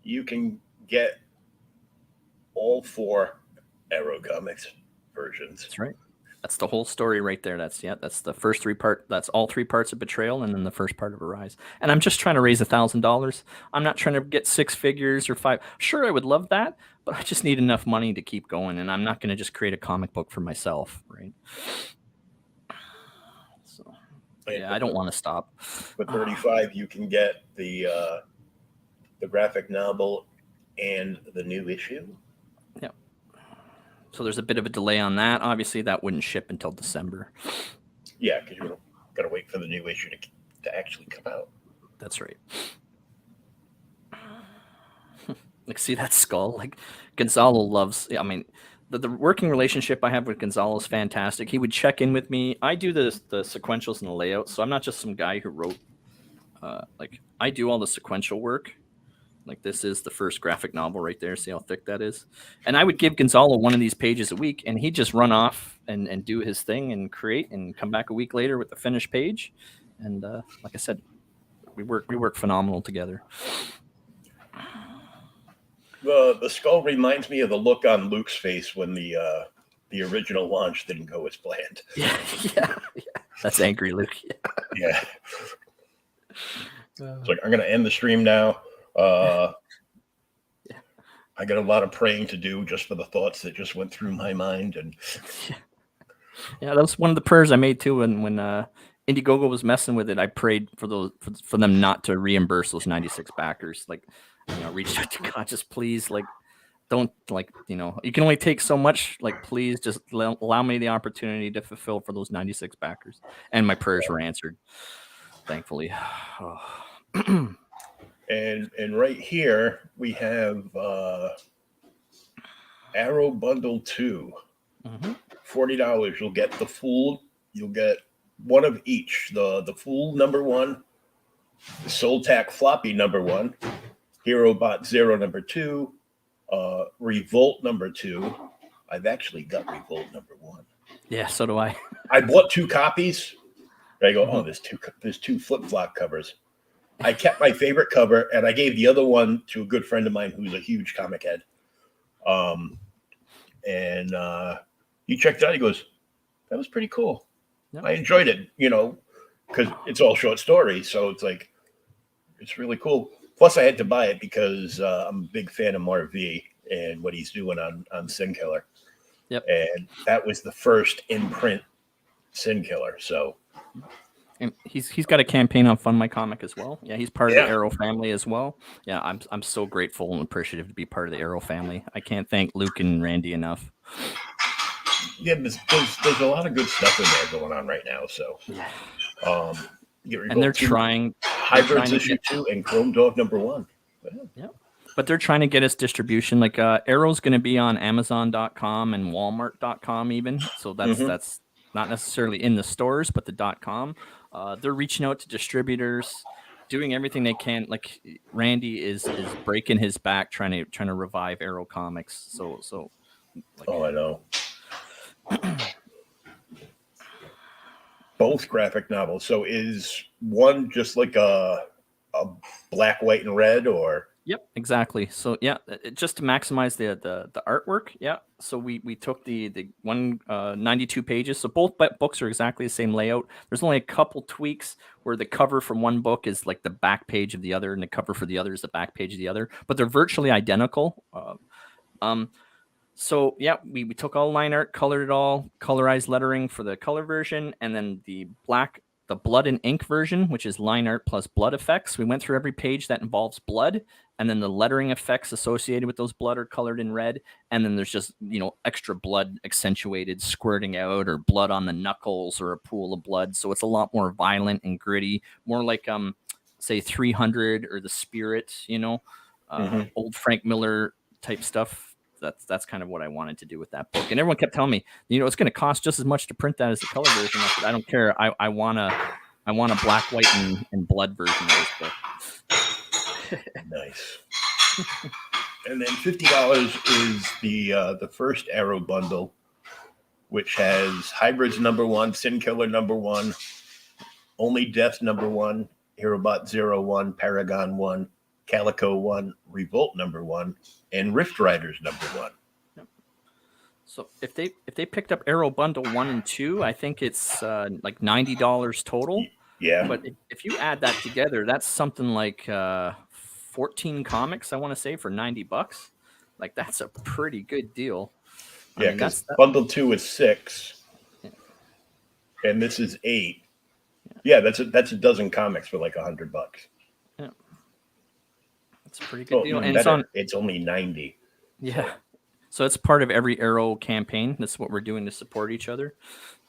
you can get all 4 Arrow Comics versions. That's right. That's the whole story right there. That's the first 3 part. That's all 3 parts of Betrayal, and then the first part of Arise. And I'm just trying to raise $1,000. I'm not trying to get 6 figures or 5. Sure, I would love that, but I just need enough money to keep going. And I'm not going to just create a comic book for myself, right? So. Yeah, I don't want to stop. For 35, you can get the graphic novel and the new issue. Yeah. So there's a bit of a delay on that. Obviously, that wouldn't ship until December. Yeah, because you got to wait for the new issue to actually come out. That's right. Like, see that skull? Like, Gonzalo loves. I mean, the working relationship I have with Gonzalo is fantastic. He would check in with me. I do the sequentials and the layout, so I'm not just some guy who wrote. Like, I do all the sequential work. Like, this is the first graphic novel right there. See how thick that is? And I would give Gonzalo one of these pages a week, and he'd just run off and do his thing and create, and come back a week later with the finished page. And like I said, we work phenomenal together. The skull reminds me of the look on Luke's face when the original launch didn't go as planned. Yeah. That's angry Luke. Yeah. It's like, I'm going to end the stream now. I got a lot of praying to do just for the thoughts that just went through my mind. And yeah, that was one of the prayers I made too. When Indiegogo was messing with it, I prayed for them not to reimburse those 96 backers. Like, reached out to God, just please, like, don't, like, you can only take so much. Like, please just allow me the opportunity to fulfill for those 96 backers. And my prayers were answered, thankfully. And right here we have Arrow Bundle 2. Mm-hmm. $40. You'll get the Fool. You'll get one of each. The Fool #1, the Soltac Floppy #1, Hero Bot Zero #2, Revolt #2. I've actually got Revolt #1. Yeah, so do I. I bought 2 copies. I go, oh, there's two flip-flop covers. I kept my favorite cover, and I gave the other one to a good friend of mine who's a huge comic head. And he checked it out. He goes, that was pretty cool. Yep. I enjoyed it, because it's all short stories. So it's like, it's really cool. Plus, I had to buy it because I'm a big fan of Marv V and what he's doing on Sin Killer. Yep. And that was the first in-print Sin Killer. So. And he's got a campaign on Fund My Comic as well. Yeah, he's part of the Arrow family as well. Yeah, I'm so grateful and appreciative to be part of the Arrow family. I can't thank Luke and Randy enough. Yeah, there's a lot of good stuff in there going on right now. So, and they're trying Hybrids issue 2 and Chrome Dog #1. Yeah, but they're trying to get us distribution. Like Arrow's going to be on Amazon.com and Walmart.com even. So that's not necessarily in the stores, but the .com. They're reaching out to distributors, doing everything they can. Like Randy is breaking his back trying to revive Arrow Comics. So. Like, I know. Both graphic novels. So is one just like a black, white, and red, or? Yep, exactly. So yeah, just to maximize the artwork. Yeah. So we took the 92 pages. So both books are exactly the same layout. There's only a couple tweaks where the cover from one book is like the back page of the other, and the cover for the other is the back page of the other. But they're virtually identical. So yeah, we took all line art, colored it all, colorized lettering for the color version, and then the blood and ink version, which is line art plus blood effects. We went through every page that involves blood, and then the lettering effects associated with those blood are colored in red, and then there's just extra blood accentuated squirting out, or blood on the knuckles, or a pool of blood. So it's a lot more violent and gritty, more like say 300 or The Spirit, old Frank Miller type stuff. That's kind of what I wanted to do with that book. And everyone kept telling me, it's going to cost just as much to print that as the color version. I said, I don't care. I want a black, white, and blood version of this book. Nice. And then $50 is the first Arrow bundle, which has Hybrids #1, Sin Killer #1, Only Death #1, Herobot 01, Paragon 1, Calico 1, Revolt #1, and Rift Riders #1. Yep. So if they picked up Arrow Bundle 1 and 2, I think it's like $90 total. Yeah. But if you add that together, that's something like 14 comics, I want to say, for $90. Like, that's a pretty good deal. Yeah, because Bundle 2 is 6, and this is 8. Yeah. Yeah, that's a dozen comics for like $100. Yeah, it's a pretty good Oh, deal, even and it's on. better. It's only 90. Yeah, So so it's part of every Arrow campaign. That's what we're doing to support each other.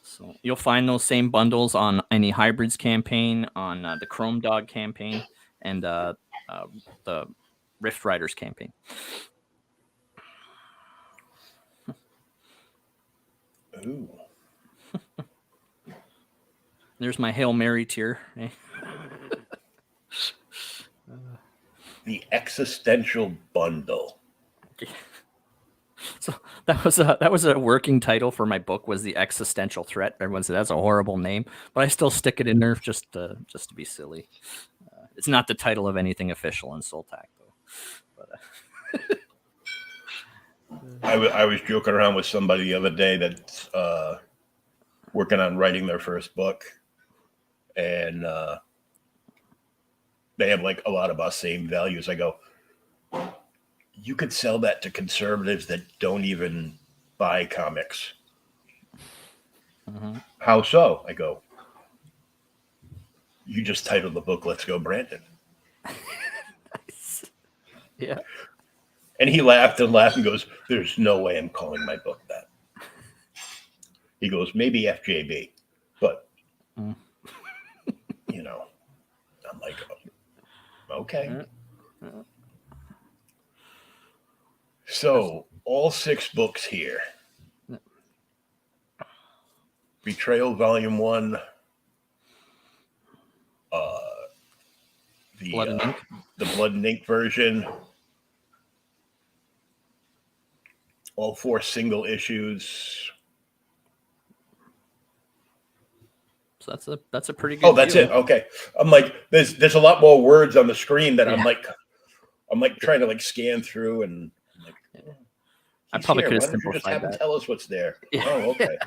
So you'll find those same bundles on any Hybrids campaign, on the Chrome Dog campaign, and the Rift Riders campaign. ooh. There's my Hail Mary tier. Eh? The existential bundle. So that was a working title for my book, was The Existential Threat. Everyone said that's a horrible name, but I still stick it in there just to be silly. It's not the title of anything official in Soltac though. But I was joking around with somebody the other day that's working on writing their first book, and they have like a lot of us same values. I go, you could sell that to conservatives that don't even buy comics. How so? I go, you just titled the book "Let's Go, Brandon." nice. Yeah. And he laughed and laughed and goes, "There's no way I'm calling my book that." He goes, "Maybe FJB, but you know." I'm like, okay. So all 6 books here: Betrayal Volume 1, Blood and Ink. the Blood and Ink version, all 4 single issues. So that's a pretty good. Oh, that's deal. it. Okay. I'm like, there's a lot more words on the screen that I'm like trying to like scan through, and I'm like, oh, I probably could have Why don't you just simplified have him that. tell us what's there? Yeah. Oh, okay.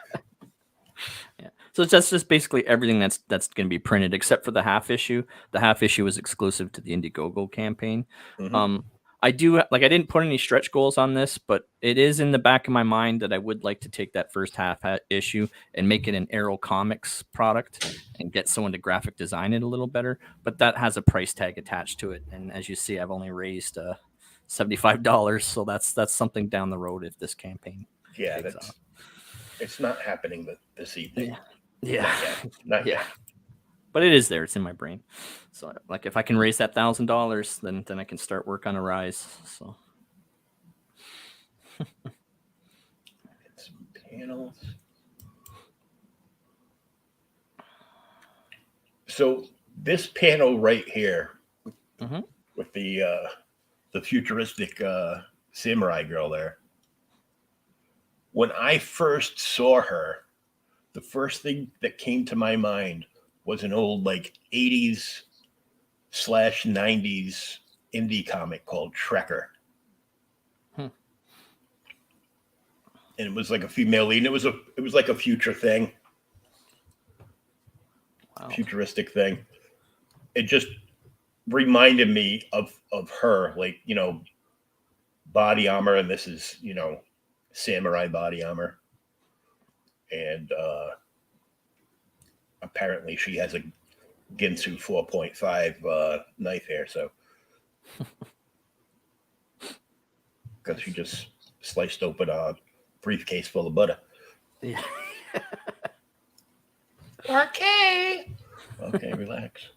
Yeah. So that's just basically everything that's going to be printed, except for the half issue. The half issue is exclusive to the Indiegogo campaign. Mhm. I do I didn't put any stretch goals on this, but it is in the back of my mind that I would like to take that first half issue and make it an Arrow Comics product and get someone to graphic design it a little better. But that has a price tag attached to it, and as you see, I've only raised $75, so that's something down the road if this campaign Yeah, takes off. it's not happening this evening. Yeah. Not yet. But it is there. It's in my brain. So, like, if I can raise that $1,000, then I can start work on a rise. So, Some panels. So this panel right here, with the futuristic samurai girl there. When I first saw her, the first thing that came to my mind was an old like 80s/90s indie comic called Trekker. And it was like a female lead, and it was like a future thing. Wow. Futuristic thing. It just reminded me of her, like, body armor, and this is, samurai body armor. And apparently she has a Ginsu 4.5 knife here, so because she just sliced open a briefcase full of butter. Yeah. Okay, relax.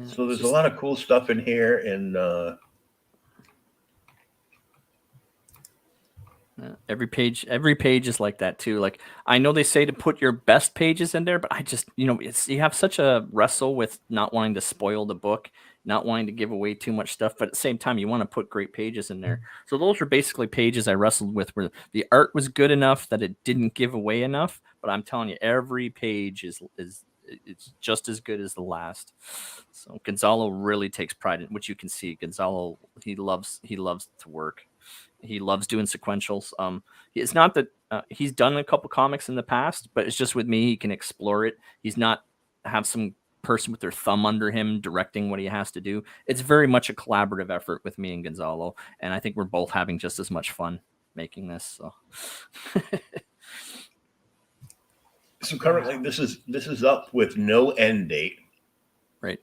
So there's a lot of cool stuff in here, and every page is like that too. Like, I know they say to put your best pages in there, but I just, you have such a wrestle with not wanting to spoil the book, not wanting to give away too much stuff, but at the same time you want to put great pages in there. So those are basically pages I wrestled with, where the art was good enough that it didn't give away enough, but I'm telling you, every page is it's just as good as the last. So Gonzalo really takes pride in, which you can see. Gonzalo, he loves to work. He loves doing sequentials. It's not that he's done a couple comics in the past, but it's just with me, he can explore it. He's not have some person with their thumb under him directing what he has to do. It's very much a collaborative effort with me and Gonzalo, and I think we're both having just as much fun making this. So, So currently, this is up with no end date, right.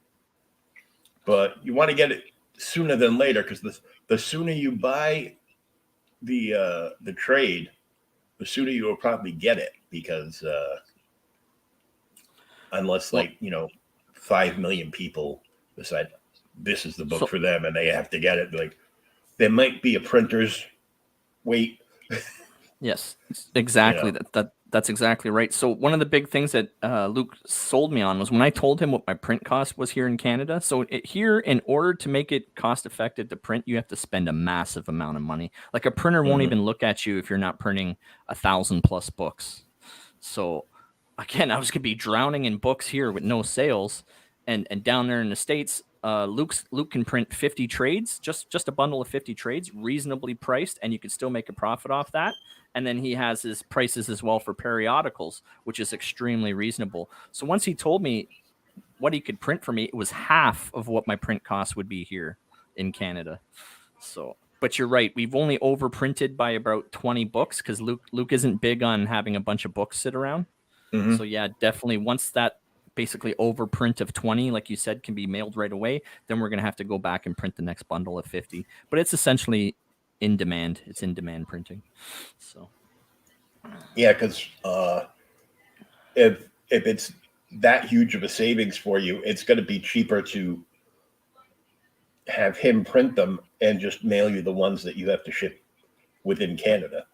but you want to get it sooner than later because the sooner you buy the trade, the sooner you will probably get it because unless Well, 5 million people decide this is the book so for them and they have to get it, like there might be a printer's wait. yes, You exactly. know. That's exactly right. So one of the big things that Luke sold me on was when I told him what my print cost was here in Canada. So here, in order to make it cost effective to print, you have to spend a massive amount of money. Like a printer won't Mhm. even look at you if you're not printing 1,000+ books. So again, I was gonna be drowning in books here with no sales, and down there in the States, Luke can print 50 trades, just a bundle of 50 trades, reasonably priced, and you can still make a profit off that. And then he has his prices as well for periodicals, which is extremely reasonable. So once he told me what he could print for me, it was half of what my print cost would be here in Canada. So, but you're right, we've only overprinted by about 20 books because Luke isn't big on having a bunch of books sit around. So Mhm. yeah, definitely once that basically overprint of 20, like you said, can be mailed right away, then we're gonna have to go back and print the next bundle of 50. But it's essentially in demand. It's in demand printing. So Yeah, because if it's that huge of a savings for you, it's going to be cheaper to have him print them and just mail you the ones that you have to ship within Canada.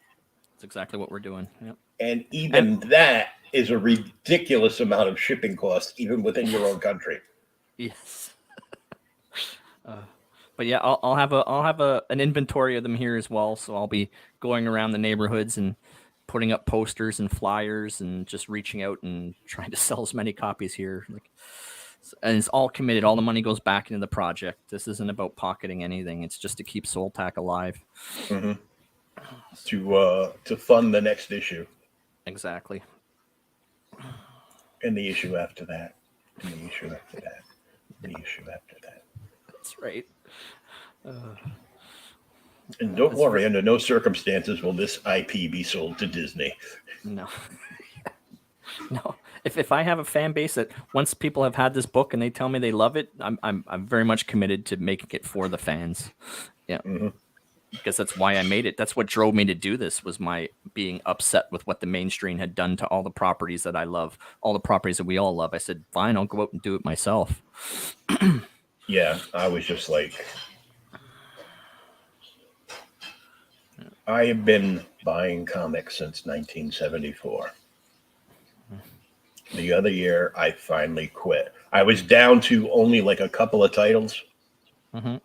that's exactly what we're doing. Yep. And And even that is a ridiculous amount of shipping costs, even within your own country. yes. Uh, but yeah, I'll have an inventory of them here as well. So I'll be going around the neighborhoods and putting up posters and flyers and just reaching out and trying to sell as many copies here. Like, and it's all committed. All the money goes back into the project. This isn't about pocketing anything. It's just to keep Soultac alive. Mhm. So, To fund the next issue exactly. and the issue after that, and the issue after that, and the issue after that. That's right. Uh, And don't that's very, worry, under no circumstances will this IP be sold to Disney. no. No, if I have a fan base that once people have had this book and they tell me they love it, I'm very much committed to making it for the fans. Yeah, Mhm. because that's why I made it. That's what drove me to do this, was my being upset with what the mainstream had done to all the properties that I love, all the properties that we all love. I said, fine, I'll go out and do it myself. Yeah, I was just like, I have been buying comics since 1974. The other year, I finally quit. I was down to only like a couple of titles, Mm-hmm.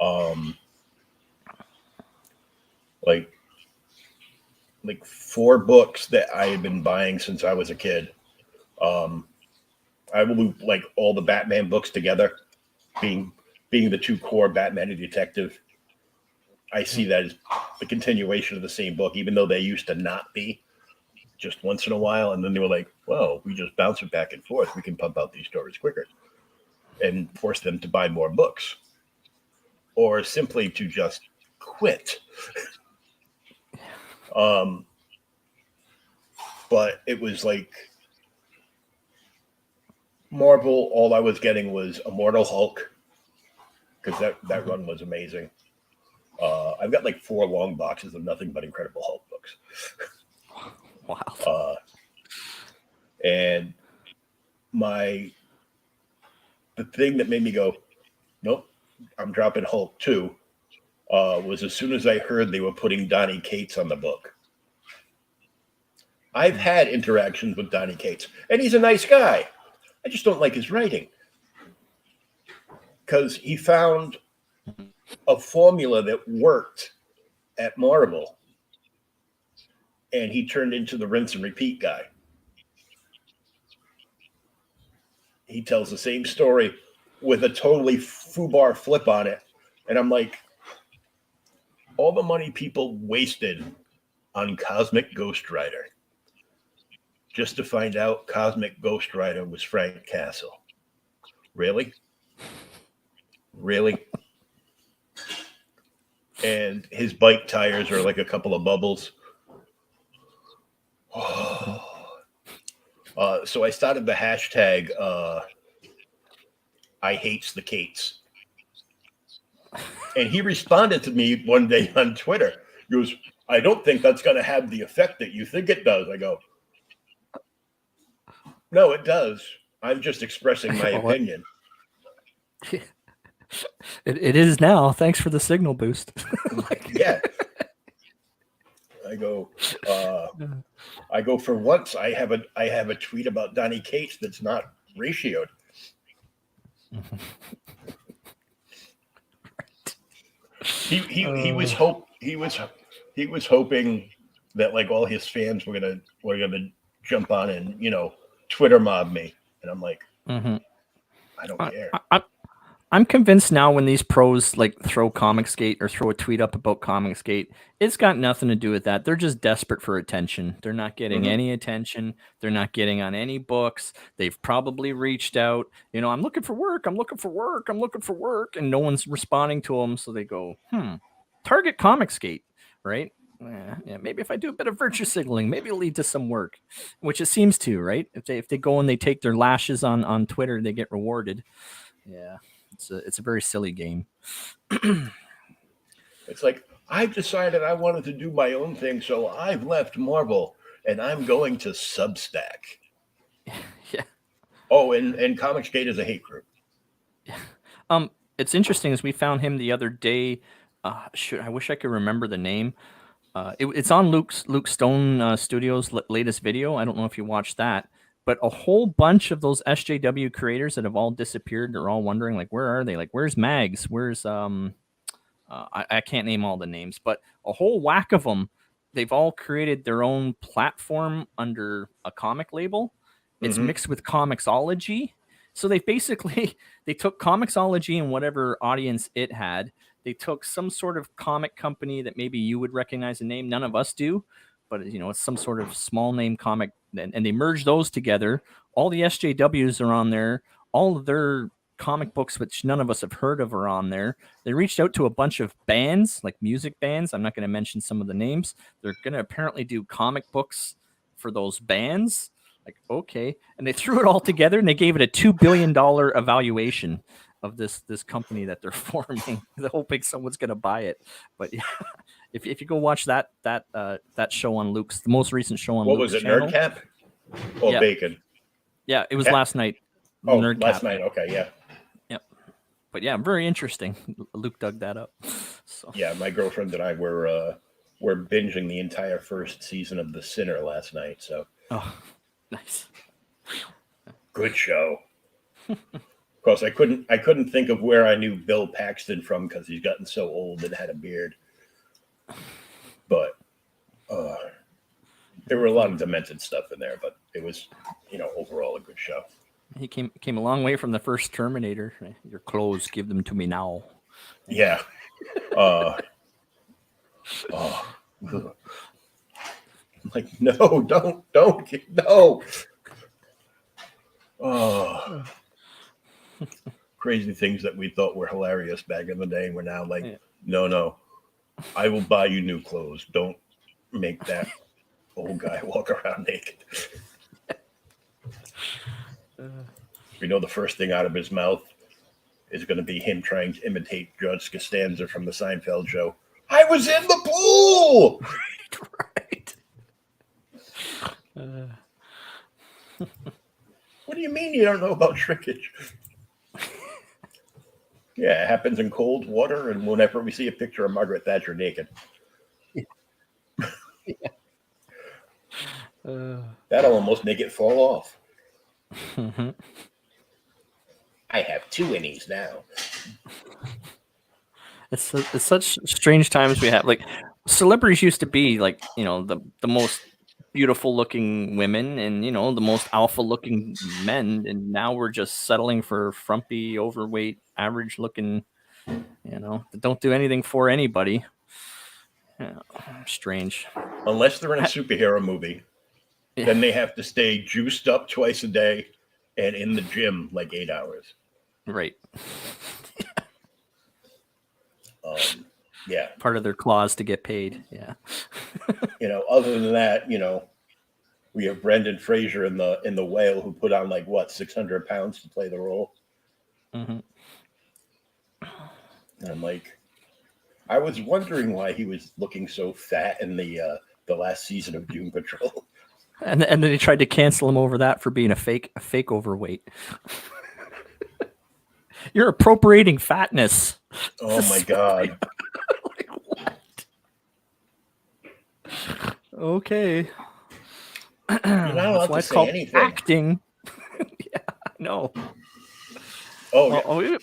um, like 4 books that I had been buying since I was a kid. Um, I will loop like all the Batman books together, being the 2 core Batman and Detective. I see that as the continuation of the same book, even though they used to not be. Just once in a while, and then they were like, "Well, we just bounce it back and forth. We can pump out these stories quicker," and force them to buy more books, or simply to just quit. Um, but it was like Marvel. All I was getting was Immortal Hulk because that Mm-hmm. run was amazing. I've got like 4 long boxes of nothing but Incredible Hulk books, Wow. uh, and my the thing that made me go, "Nope, I'm dropping Hulk too." Was as soon as I heard they were putting Donny Cates on the book. I've had interactions with Donny Cates, and he's a nice guy. I just don't like his writing because he found a formula that worked at Marvel, and he turned into the rinse and repeat guy. He tells the same story with a totally foobar flip on it, and I'm like, all the money people wasted on Cosmic Ghost Rider just to find out Cosmic Ghost Rider was Frank Castle. Really? And his bike tires are like a couple of bubbles. So I started the hashtag I hates the Kates. And he responded to me one day on Twitter. He goes, I don't think that's going to have the effect that you think it does. I go, no, it does. I'm just expressing my opinion. It is now. Thanks for the signal boost. Yeah. I go for once. I have a tweet about Donnie Cates that's not ratioed. He was hoping that like all his fans were gonna jump on and Twitter mob me, and I'm like, I don't care. I'm convinced now when these pros like throw Comicsgate or throw a tweet up about Comicsgate, it's got nothing to do with that. They're just desperate for attention. They're not getting any attention. They're not getting on any books. They've probably reached out. I'm looking for work. I'm looking for work. I'm looking for work. And no one's responding to them. So they go, target Comicsgate, right? Yeah, maybe if I do a bit of virtue signaling, maybe it'll lead to some work, which it seems to, right? If they go and they take their lashes on Twitter, they get rewarded. Yeah. It's a very silly game. It's like, I've decided I wanted to do my own thing, so I've left Marvel and I'm going to Substack. Yeah. Oh, and Comicsgate is a hate group. Yeah. It's interesting as we found him the other day. I wish I could remember the name. It's on Luke Stone Studios' latest video. I don't know if you watched that. But a whole bunch of those SJW creators that have all disappeared, they're all wondering, like, where are they? Like, where's Mags? Where's I can't name all the names, but a whole whack of them. They've all created their own platform under a comic label. It's mixed with Comixology. So they took Comixology and whatever audience it had. They took some sort of comic company that maybe you would recognize the name. None of us do. But it's some sort of small name comic, and they merge those together. All the SJWs are on there. All of their comic books, which none of us have heard of, are on there. They reached out to a bunch of bands, like music bands. I'm not going to mention some of the names. They're going to apparently do comic books for those bands. Like, okay. And they threw it all together, and they gave it a $2 billion evaluation of this company that they're forming. They're hoping someone's going to buy it. But yeah. If you go watch that show on Luke's, the most recent show on Luke's channel. What was it, Nerdcap? Or Bacon? Yeah, it was last night. Oh, Nerdcap. Last night. Okay, yeah. Yep. But yeah, very interesting. Luke dug that up. So. Yeah, my girlfriend and I were binging the entire first season of The Sinner last night. So. Oh, nice. Good show. Of course, I couldn't think of where I knew Bill Paxton from because he's gotten so old and had a beard. But there were a lot of demented stuff in there, but it was, overall a good show. He came a long way from the first Terminator. Your clothes, give them to me now. Yeah. Like, no, don't, no. Oh. Crazy things that we thought were hilarious back in the day. We're now like, no. I will buy you new clothes. Don't make that old guy walk around naked. We know the first thing out of his mouth is going to be him trying to imitate George Costanza from the Seinfeld show. I was in the pool! Right. What do you mean you don't know about shrinkage? Yeah, it happens in cold water, and whenever we see a picture of Margaret Thatcher naked. That'll almost make it fall off. I have 2 innies now. It's such strange times we have. Like, celebrities used to be like, the most beautiful looking women and, the most alpha looking men. And now we're just settling for frumpy, overweight, average looking, that don't do anything for anybody. Strange. Unless they're in a superhero movie, then they have to stay juiced up twice a day and in the gym like 8 hours. Right. Yeah. Part of their clause to get paid. Yeah. Other than that, we have Brendan Fraser in the Whale, who put on like what 600 pounds to play the role. Mm-hmm. And I'm like, I was wondering why he was looking so fat in the last season of Doom Patrol. And then they tried to cancel him over that for being a fake overweight. You're appropriating fatness. Oh my god. Like, what? Okay. You're not allowed to say anything. Acting. Yeah, no. Oh,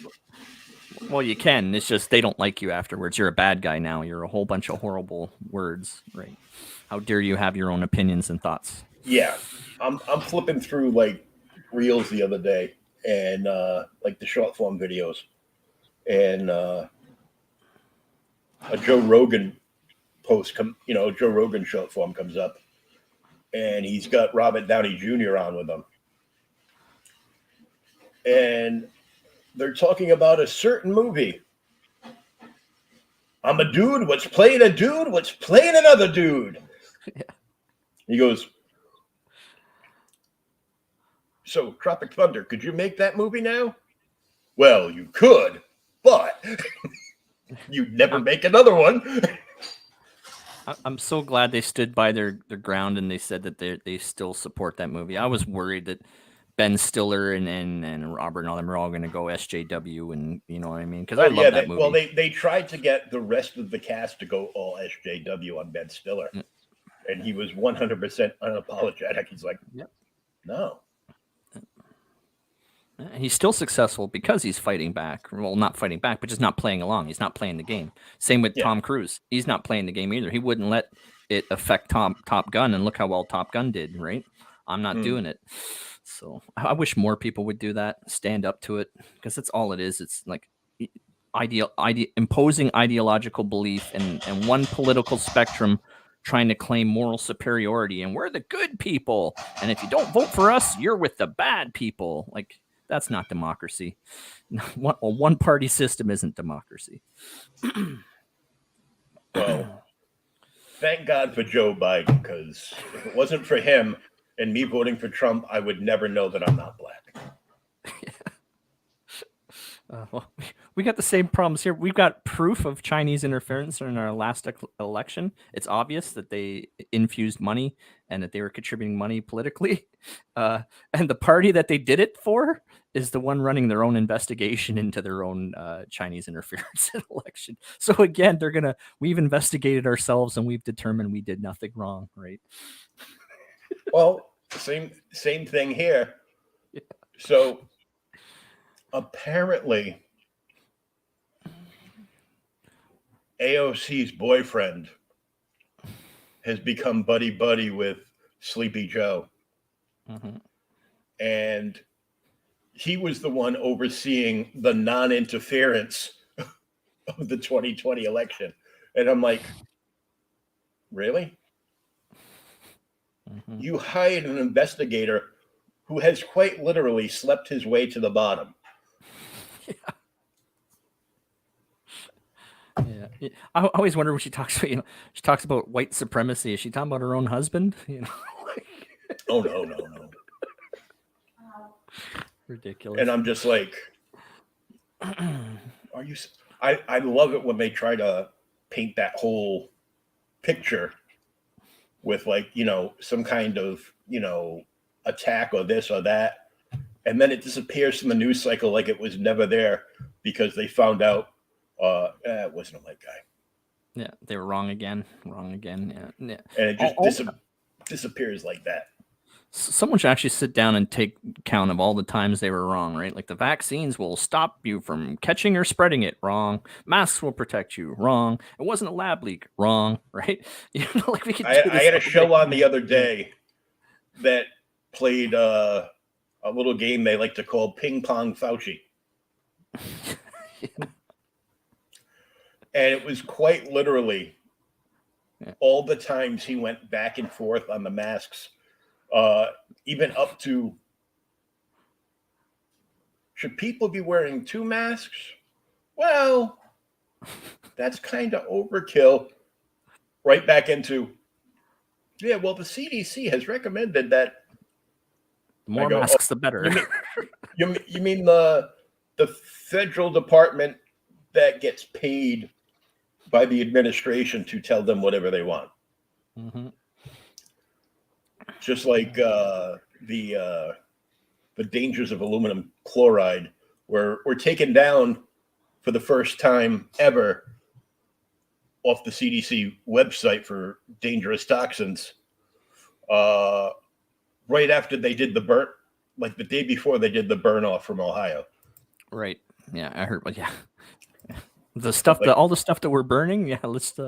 Well, you can. It's just they don't like you afterwards. You're a bad guy now. You're a whole bunch of horrible words, right? How dare you have your own opinions and thoughts? yeah. I'm flipping through like reels the other day, and like the short form videos, and a Joe Rogan post Joe Rogan short form comes up, and he's got Robert Downey Jr. on with him, and they're talking about a certain movie. I'm a dude. What's playing a dude? What's playing another dude? Yeah. He goes, so Tropic Thunder, could you make that movie now? Well, you could, but you'd never make another one. I'm so glad they stood by their ground and they said that they still support that movie. I was worried that Ben Stiller and Robert and all them are all going to go SJW, and you know what I mean? Because I love that movie. Well, they tried to get the rest of the cast to go all SJW on Ben Stiller, and he was 100% unapologetic. He's like, yep. No. He's still successful because he's fighting back. Well, not fighting back, but just not playing along. He's not playing the game. Same with Tom Cruise. He's not playing the game either. He wouldn't let it affect Top Gun, and look how well Top Gun did, right? I'm not doing it. So I wish more people would do that, stand up to it, because that's all it is. It's like imposing ideological belief in one political spectrum, trying to claim moral superiority, and we're the good people, and if you don't vote for us, you're with the bad people. Like, that's not democracy. A one-party system isn't democracy. Well, thank God for Joe Biden, because if it wasn't for him and me voting for Trump, I would never know that I'm not black. Well, we got the same problems here. We've got proof of Chinese interference in our last election. It's obvious that they infused money and that they were contributing money politically. And the party that they did it for is the one running their own investigation into their own Chinese interference in election. So again, we've investigated ourselves and we've determined we did nothing wrong, right? Well, same thing here. Yeah. So apparently AOC's boyfriend has become buddy with Sleepy Joe. Mm-hmm. And he was the one overseeing the non-interference of the 2020 election. And I'm like, really? Mm-hmm. You hired an investigator who has quite literally slept his way to the bottom. Yeah. Yeah, I always wonder when she talks about, she talks about white supremacy. Is she talking about her own husband? Oh, no. Ridiculous. And I'm just like, are you? I love it when they try to paint that whole picture with like, some kind of, attack or this or that. And then it disappears from the news cycle like it was never there because they found out it wasn't a white guy. Yeah, they were wrong again. Yeah. And it just disappears like that. Someone should actually sit down and take count of all the times they were wrong, right? Like the vaccines will stop you from catching or spreading it, wrong. Masks will protect you, wrong. It wasn't a lab leak, wrong, right? Like we could. I had a show on the other day that played a little game they like to call Ping Pong Fauci. Yeah. And it was quite literally all the times he went back and forth on the masks, even up to should people be wearing 2 masks? Well, that's kind of overkill. Right back into, yeah, well, the CDC has recommended that. The more I go, masks, the better. You mean the federal department that gets paid by the administration to tell them whatever they want? Mm-hmm. Just like the dangers of aluminum chloride were taken down for the first time ever off the CDC website for dangerous toxins. Right after they did like the day before they did the burn off from Ohio. Right. Yeah, I heard. But yeah, the stuff Like, all the stuff that we're burning. Yeah, let's.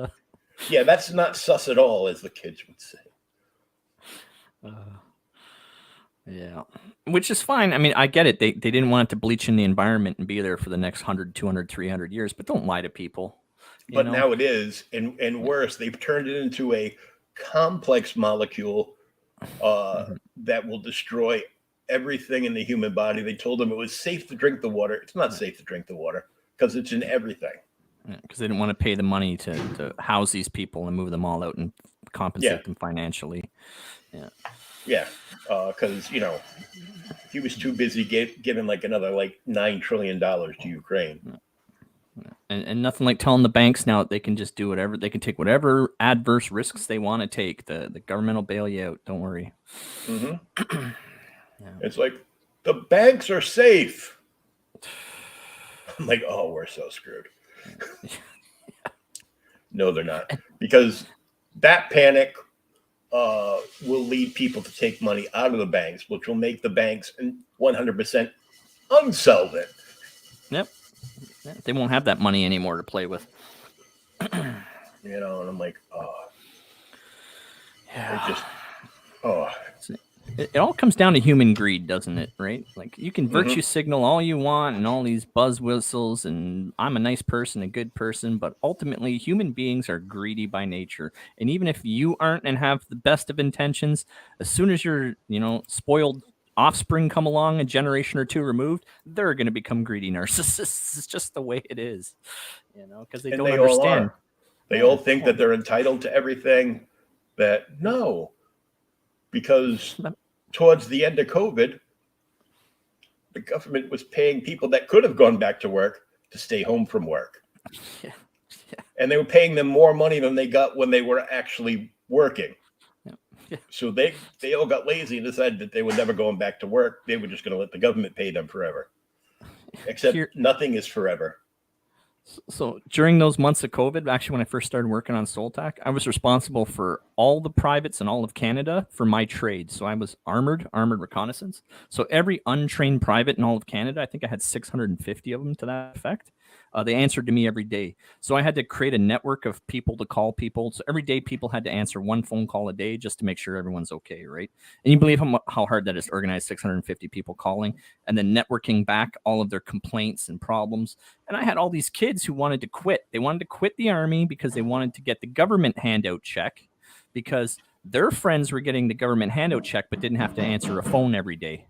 Yeah, that's not sus at all, as the kids would say. Yeah, which is fine. I mean, I get it. They didn't want it to bleach in the environment and be there for the next 100, 200, 300 years. But don't lie to people. But now it is, and worse, they've turned it into a complex molecule that will destroy everything in the human body. They told them it was safe to drink the water. It's not safe to drink the water because it's in everything. Because they didn't want to pay the money to house these people and move them all out and compensate them financially. Yeah. Yeah, because he was too busy giving like another like $9 trillion to Ukraine. And nothing like telling the banks now that they can just do whatever. They can take whatever adverse risks they want to take. The government will bail you out. Don't worry. Mm-hmm. It's like, the banks are safe. I'm like, oh, we're so screwed. No, they're not. Because that panic will lead people to take money out of the banks, which will make the banks 100% unsolvent. Yep. They won't have that money anymore to play with. And I'm like, oh. Yeah. It all comes down to human greed, doesn't it? Right? Like, you can virtue signal all you want and all these buzz whistles and I'm a nice person, a good person, but ultimately human beings are greedy by nature. And even if you aren't and have the best of intentions, as soon as your, spoiled offspring come along a generation or two removed, they're going to become greedy narcissists. It's just the way it is, because they don't understand. They all think that they're entitled to everything. No. Because towards the end of COVID, the government was paying people that could have gone back to work to stay home from work. Yeah. And they were paying them more money than they got when they were actually working. Yeah. So they all got lazy and decided that they were never going back to work. They were just going to let the government pay them forever. Except nothing is forever. So during those months of COVID, actually, when I first started working on Soltac, I was responsible for all the privates in all of Canada for my trade. So I was armored reconnaissance. So every untrained private in all of Canada, I think I had 650 of them to that effect. They answered to me every day. So I had to create a network of people to call people. So every day people had to answer one phone call a day just to make sure everyone's okay, right? And you believe how hard that is to organize 650 people calling and then networking back all of their complaints and problems. And I had all these kids who wanted to quit. They wanted to quit the army because they wanted to get the government handout check because their friends were getting the government handout check but didn't have to answer a phone every day.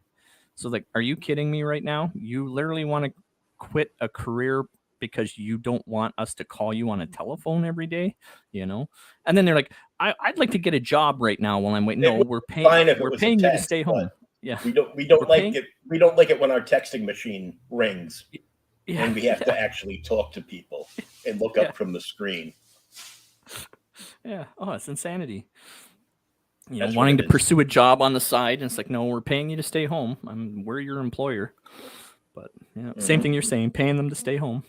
So like, are you kidding me right now? You literally want to quit a career because you don't want us to call you on a telephone every day, And then they're like, I'd like to get a job right now while I'm waiting. No, we're paying you to stay home. Yeah. We don't like it. We don't like it when our texting machine rings and we have to actually talk to people and look up from the screen. Yeah. Oh, it's insanity. Wanting to pursue a job on the side. And it's like, no, we're paying you to stay home. We're your employer. But same thing you're saying, paying them to stay home.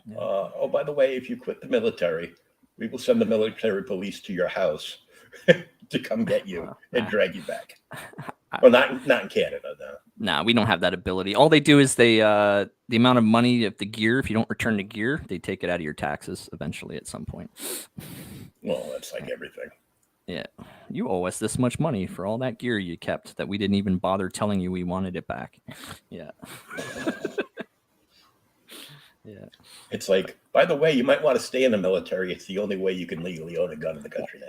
Yeah. By the way, if you quit the military, we will send the military police to your house to come get you and drag you back. Well, not in Canada, though. Nah, we don't have that ability. All they do is the amount of money of the gear. If you don't return the gear, they take it out of your taxes eventually at some point. Well, that's like everything. Yeah, you owe us this much money for all that gear you kept that we didn't even bother telling you we wanted it back. Yeah. Yeah. It's like, by the way, you might want to stay in the military. It's the only way you can legally own a gun in the country now.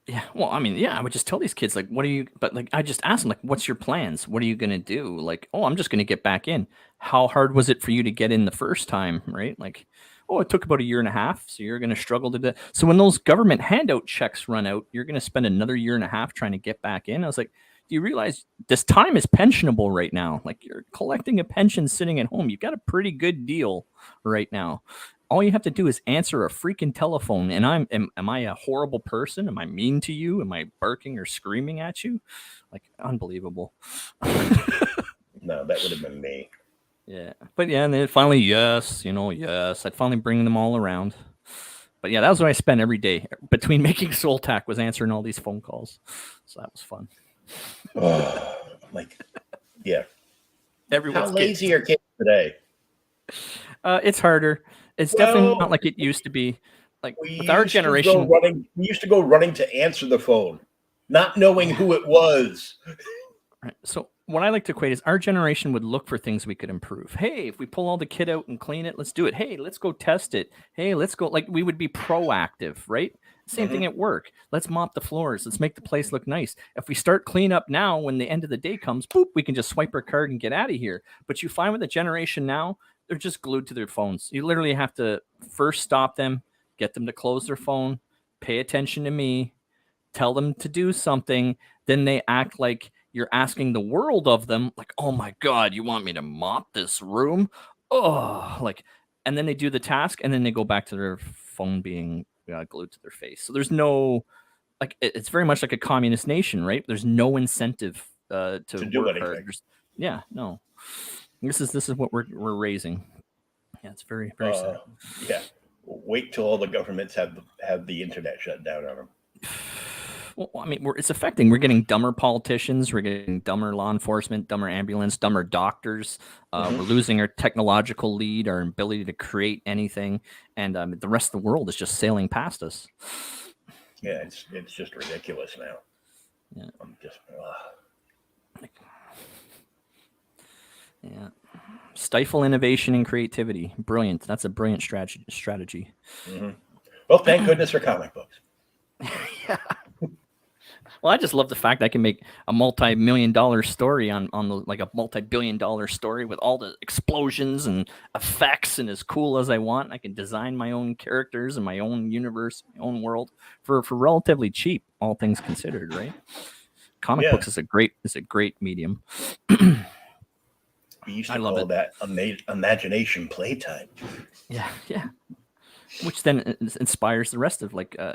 Yeah, well, I mean, yeah, I would just tell these kids like, "What are you?" But like, I just ask them like, "What's your plans? What are you gonna do?" Like, "Oh, I'm just gonna get back in." How hard was it for you to get in the first time, right? Like, "Oh, it took about a year and a half, so you're gonna struggle to do." So when those government handout checks run out, you're gonna spend another year and a half trying to get back in. I was like, "Do you realize this time is pensionable right now? Like, you're collecting a pension sitting at home. You've got a pretty good deal right now." All you have to do is answer a freaking telephone. And am I a horrible person? Am I mean to you? Am I barking or screaming at you? Like unbelievable. No, that would have been me. Yeah. But yeah, and then finally, yes, yes. I'd finally bring them all around. But yeah, that was what I spent every day between making Soul Tack was answering all these phone calls. So that was fun. Oh, like, yeah. How Everyone's kids. lazy are kids today? It's harder. It's definitely not Well, like it used to be. Like we with our used to go generation, running. We used to go running to answer the phone, not knowing yeah. who it was. Right. So what I like to equate is our generation would look for things we could improve. Hey, if we pull all the kit out and clean it, let's do it. Hey, let's go test it. Hey, let's go. Like we would be proactive, right? Same thing Hmm. at work. Let's mop the floors. Let's make the place look nice. If we start clean up now, when the end of the day comes, boop, we can just swipe our card and get out of here. But you find with the generation now, they're just glued to their phones. You literally have to first stop them, get them to close their phone, pay attention to me, tell them to do something, then they act like you're asking the world of them, like, oh my God, you want me to mop this room? Oh, like, and then they do the task and then they go back to their phone being glued to their face. So there's no, like, it's very much like a communist nation, right? There's no incentive to To do work hard. anything. Yeah, no. This is what we're raising. Yeah, it's very, very Uh, sad. yeah. Wait till all the governments have the internet shut down on them. Well, I mean, it's affecting. We're getting dumber politicians. We're getting dumber law enforcement, dumber ambulance, dumber doctors. We're Hmm. losing our technological lead, our ability to create anything, and the rest of the world is just sailing past us. Yeah, it's just ridiculous now. Yeah, I'm just. yeah. Stifle innovation and creativity. Brilliant. That's a brilliant strategy. Hmm. Well, thank goodness for comic books. Yeah. Well, I just love the fact I can make a multi-million-dollar story on the like a multi-billion-dollar story with all the explosions and effects and as cool as I want. I can design my own characters and my own universe, my own world for relatively cheap, all things considered, right? Comic Yeah, books is a great medium. we used I to love call it. that imagination playtime. Yeah, yeah. Which then inspires the rest of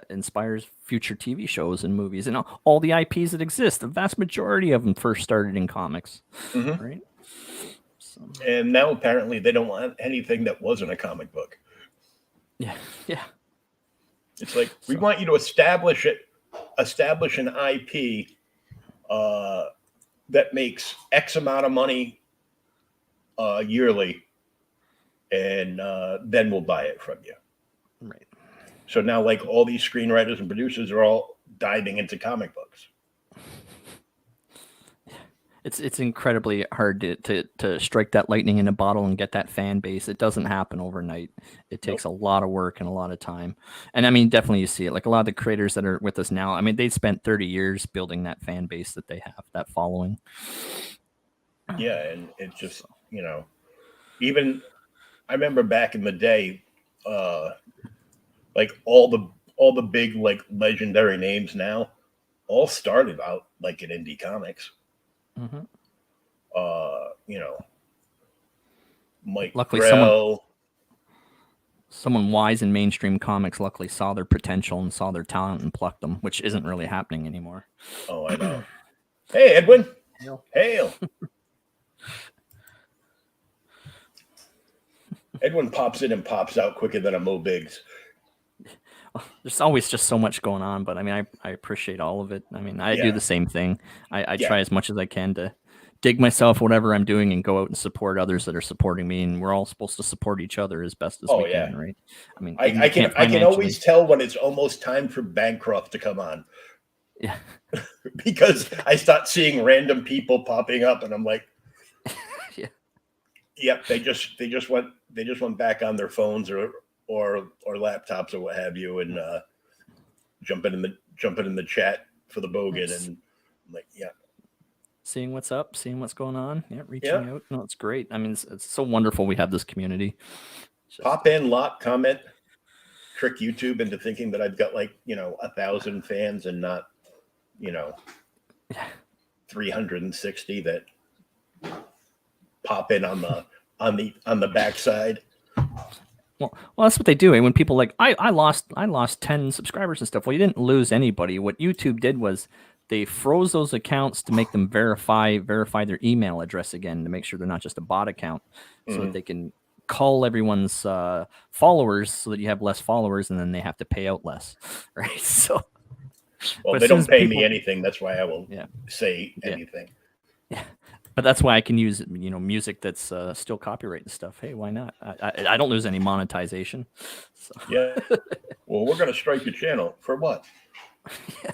inspires future TV shows and movies and all the IPs that exist. The vast majority of them first started in comics, Hmm. right? So And now apparently they don't want anything that wasn't a comic book. yeah, yeah. It's like we So want you to establish an IP uh, that makes X amount of money yearly, and then we'll buy it from you. right. So now, like all these screenwriters and producers are all diving into comic books. It's incredibly hard to strike that lightning in a bottle and get that fan base. It doesn't happen overnight. It takes Nope. a lot of work and a lot of time. And I mean, definitely you see it. Like a lot of the creators that are with us now, I mean, they spent 30 years building that fan base that they have, that following. Yeah, and it's just So, even I remember back in the day, uh, like all the big like legendary names now all started out like in indie comics. mhm. You know, Mike Luckily, Grell. someone wise in mainstream comics luckily saw their potential and saw their talent and plucked them, which isn't really happening anymore. Oh, I know. Hey, Edwin. Hail. Hail. Edwin pops in and pops out quicker than a Mo Biggs. There's always just so much going on, but I mean, I appreciate all of it. I mean, I do Yeah, the same thing. I yeah. try as much as I can to dig myself, whatever I'm doing, and go out and support others that are supporting me. And we're all supposed to support each other as best as we Oh, yeah. can, right? I mean, I, even if I you can can't I can financially, always tell when it's almost time for Bancroft to come on yeah, because I start seeing random people popping up, and I'm like, yeah, yep, they just went back on their phones or laptops or what have you, and jumping in the chat for the Bogan, Yes. and I'm like, yeah, Seeing what's up, seeing what's going on. Yeah, reaching yeah. out. No, it's great. I mean, it's so wonderful we have this community. Just, Pop in, lot, comment, trick YouTube into thinking that I've got like 1,000 fans and not 360 that pop in on the backside. Well, that's what they do. And when people like, I lost 10 subscribers and stuff. Well, you didn't lose anybody. What YouTube did was they froze those accounts to make them verify their email address again to make sure they're not just a bot account, so that they can call everyone's followers, so that you have less followers, and then they have to pay out less, right? So, well, they don't pay me anything. That's why I will say anything. Yeah. But that's why I can use music that's still copyright and stuff. Hey, why not? I don't lose any monetization. So. Yeah. Well, we're gonna strike your channel for what? Yeah.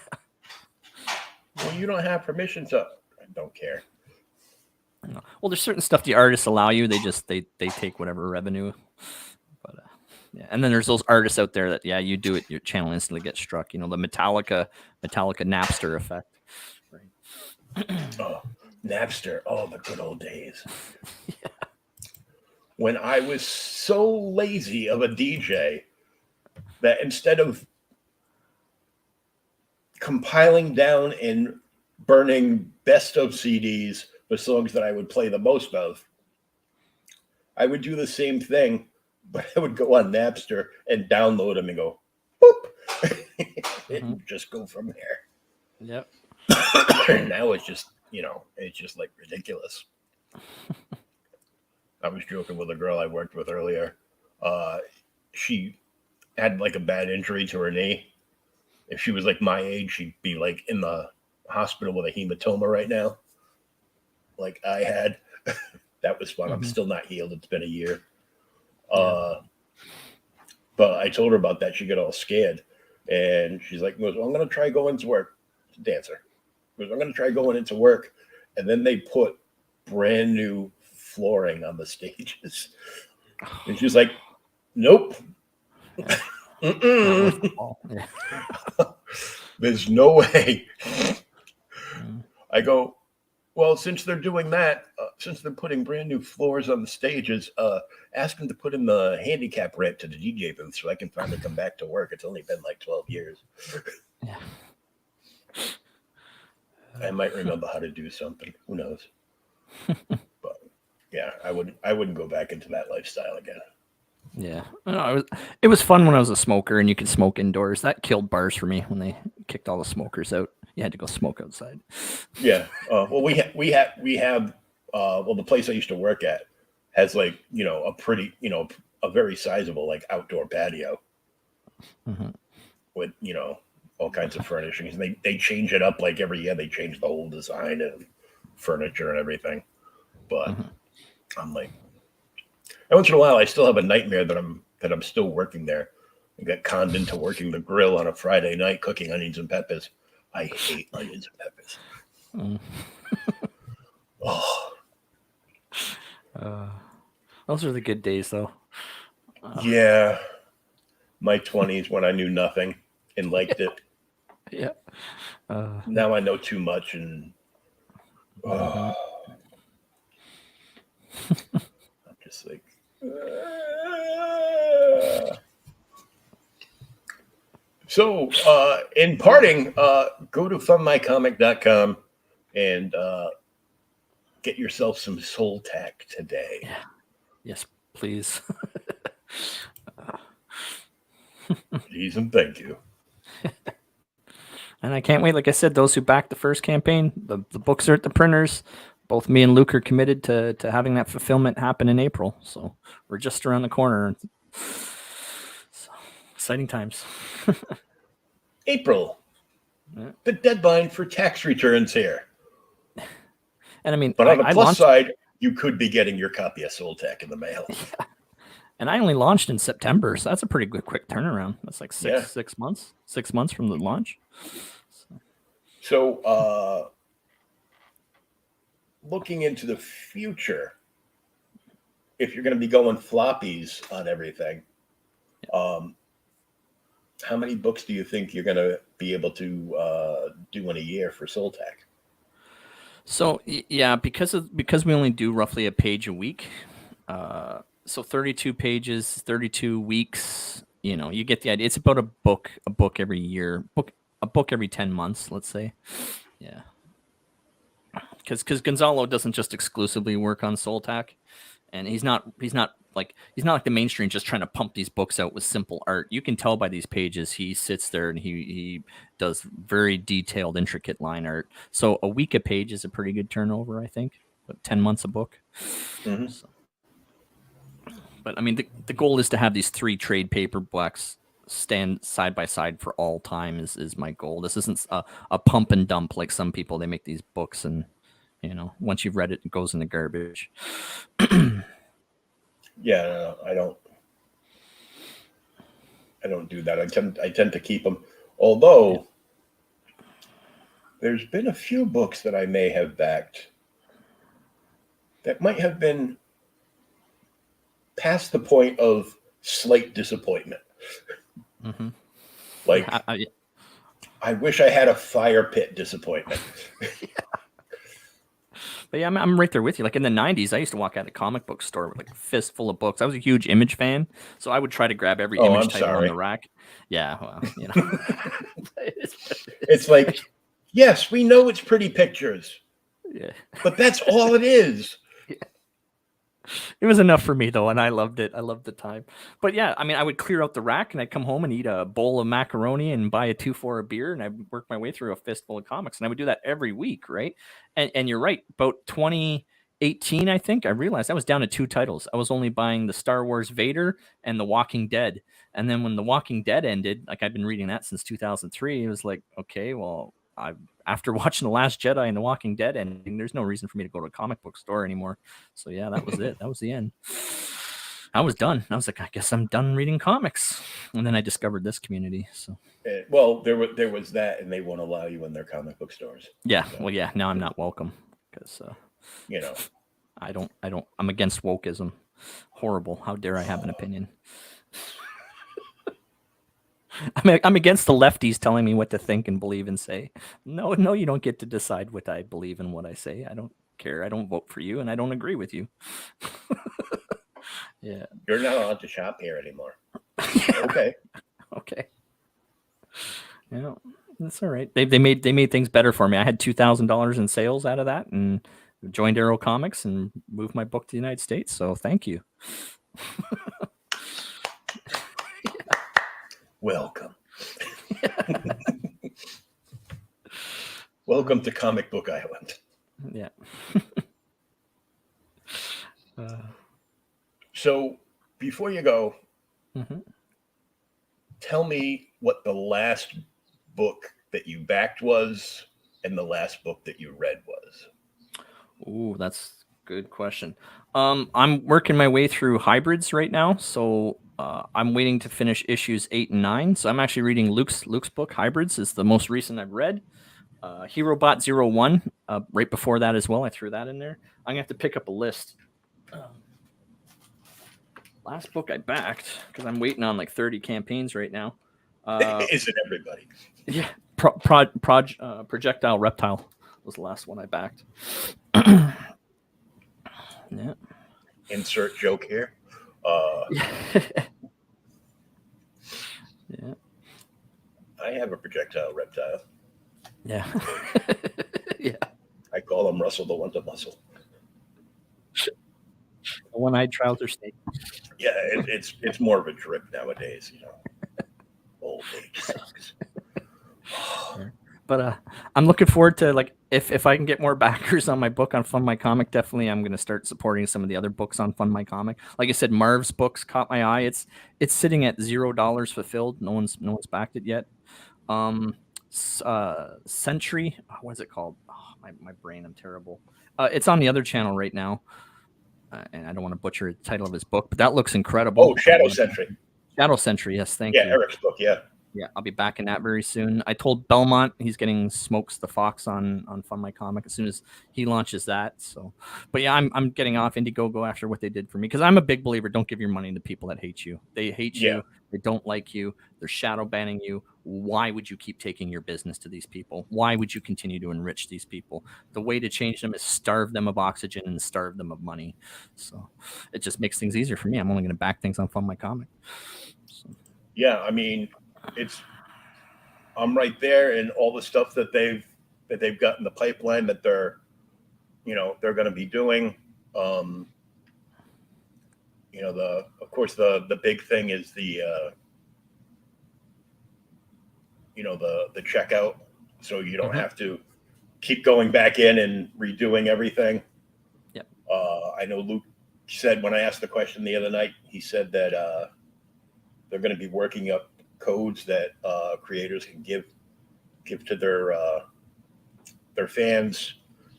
Well, you don't have permission to. I don't care. Well, there's certain stuff the artists allow you. They just they take whatever revenue. But yeah, and then there's those artists out there that you do it, your channel instantly gets struck. The Metallica Napster effect. Right. Oh, Napster. Oh, the good old days. Yeah. When I was so lazy of a DJ that instead of compiling down and burning best of CDs, the songs that I would play the most of, I would do the same thing, but I would go on Napster and download them and go, boop, and just go from there. Yep. And now it's just, it's just like ridiculous. I was joking with a girl I worked with earlier. She had like a bad injury to her knee. If she was like my age, she'd be like in the hospital with a hematoma right now. Like I had. That was fun. I'm still not healed. It's been a year. But I told her about that. She got all scared. And she's like, well, I'm going to try going to work. Dancer. I'm going to try going into work. And then they put brand new flooring on the stages. And she's like, nope. There's no way. I go, well, since they're doing that, since they're putting brand new floors on the stages, ask them to put in the handicap ramp to the DJ booth so I can finally come back to work. It's only been like 12 years. Yeah. I might remember how to do something. Who knows? But yeah, I wouldn't go back into that lifestyle again. Yeah, it was fun when I was a smoker and you could smoke indoors. That killed bars for me when they kicked all the smokers out. You had to go smoke outside. Yeah. Well, we have the place I used to work at has like a pretty a very sizable like outdoor patio with all kinds of furnishings. They change it up like every year. They change the whole design and furniture and everything. But I'm like, once in a while, I still have a nightmare that I'm still working there. I got conned into working the grill on a Friday night, cooking onions and peppers. I hate onions and peppers. Those are the good days, though. Yeah, my 20s when I knew nothing and liked it. Yeah. Now I know too much, and I'm just like. So, in parting, go to fundmycomic.com and get yourself some Soul Tack today. Yeah. Yes, please. Please and thank you. And I can't wait. Like I said, those who backed the first campaign, the books are at the printers. Both me and Luke are committed to having that fulfillment happen in April. So we're just around the corner. So, exciting times. April. The deadline for tax returns here. And I mean, but on the plus side, you could be getting your copy of Soul Tack in the mail. Yeah. And I only launched in September, so that's a pretty good quick turnaround. That's like six months. 6 months from the launch. So looking into the future, if you're going to be going floppies on everything, how many books do you think you're going to be able to do in a year for Soltac? So yeah, because we only do roughly a page a week, so 32 pages, 32 weeks. You know, you get the idea. It's about a book every year, a book every 10 months, let's say. Yeah, because Gonzalo doesn't just exclusively work on Soltac, and he's not like the mainstream just trying to pump these books out with simple art. You can tell by these pages he sits there and he does very detailed, intricate line art. So a week a page is a pretty good turnover, I think. But 10 months a book. Mm-hmm. So. But I mean, the goal is to have these 3 trade paperbacks stand side by side for all time is my goal. This isn't a pump and dump like some people. They make these books and, you know, once you've read it, it goes in the garbage. Yeah, no, I don't do that. I tend to keep them. Although there's been a few books that I may have backed that might have been past the point of slight disappointment. Mm-hmm. Like, I wish I had a fire pit disappointment. But yeah, I'm right there with you. Like in the 90s, I used to walk out of the comic book store with like a fist full of books. I was a huge Image fan, so I would try to grab every Image title on the rack. Yeah, well, you know. It's like, yes, we know it's pretty pictures. Yeah. But that's all it is. Yeah. It was enough for me though, and I loved it. I loved the time. But yeah, I mean, I would clear out the rack and I'd come home and eat a bowl of macaroni and buy a 2 for a beer, and I'd work my way through a fistful of comics, and I would do that every week, right? And you're right, about 2018, I think, I realized I was down to 2 titles. I was only buying the Star Wars Vader and The Walking Dead. And then when The Walking Dead ended, like I've been reading that since 2003, it was like, okay, well, after watching The Last Jedi and The Walking Dead ending, there's no reason for me to go to a comic book store anymore. So yeah, that was it. That was the end. I was done. I was like, I guess I'm done reading comics. And then I discovered this community. So well, there was that, and they won't allow you in their comic book stores. Yeah. So, well, yeah. Now I'm not welcome because you know, I'm against wokeism. Horrible. How dare I have an opinion? I'm against the lefties telling me what to think and believe and say. No, you don't get to decide what I believe and what I say. I don't care. I don't vote for you, and I don't agree with you. Yeah. You're not allowed to shop here anymore. Okay. Okay. Yeah, that's all right. They made things better for me. I had $2,000 in sales out of that, and joined Arrow Comics and moved my book to the United States. So thank you. Welcome. Welcome to Comic Book Island. Yeah. So before you go, mm-hmm. Tell me what the last book that you backed was and the last book that you read was. Ooh, that's a good question. I'm working my way through hybrids right now, so I'm waiting to finish issues 8 and 9. So I'm actually reading Luke's book. Hybrids is the most recent I've read. HeroBot 01, right before that as well. I threw that in there. I'm gonna have to pick up a list. Last book I backed, because I'm waiting on like 30 campaigns right now. Isn't everybody? Yeah, Projectile Reptile was the last one I backed. Yeah. Insert joke here. Yeah. I have a Projectile Reptile. Yeah. Yeah. I call him Russell the One to Muscle. The one-eyed trouser snake. Yeah, it's more of a drip nowadays, you know. Old age sucks. But I'm looking forward to, like, if I can get more backers on my book on Fund My Comic, definitely I'm going to start supporting some of the other books on Fund My Comic. Like I said, Marv's books caught my eye. It's sitting at $0 fulfilled. No one's backed it yet. Century, what is it called? Oh, my brain, I'm terrible. It's on the other channel right now. And I don't want to butcher the title of his book, but that looks incredible. Oh, Shadow Century. Shadow Century, yes, thank you. Yeah, Eric's book, yeah. Yeah, I'll be back in that very soon. I told Belmont he's getting Smokes the Fox on Fund My Comic as soon as he launches that. So, but yeah, I'm getting off Indiegogo after what they did for me because I'm a big believer. Don't give your money to people that hate you. They hate Yeah, you. They don't like you. They're shadow banning you. Why would you keep taking your business to these people? Why would you continue to enrich these people? The way to change them is starve them of oxygen and starve them of money. So, it just makes things easier for me. I'm only going to back things on Fund My Comic. So. yeah. I mean, it's I'm right there, and all the stuff that they've got in the pipeline that they're going to be doing. Um, the of course the big thing is the checkout, so you don't Mhm. have to keep going back in and redoing everything. Yep. I know Luke said when I asked the question the other night, he said that they're going to be working up codes that creators can give to their fans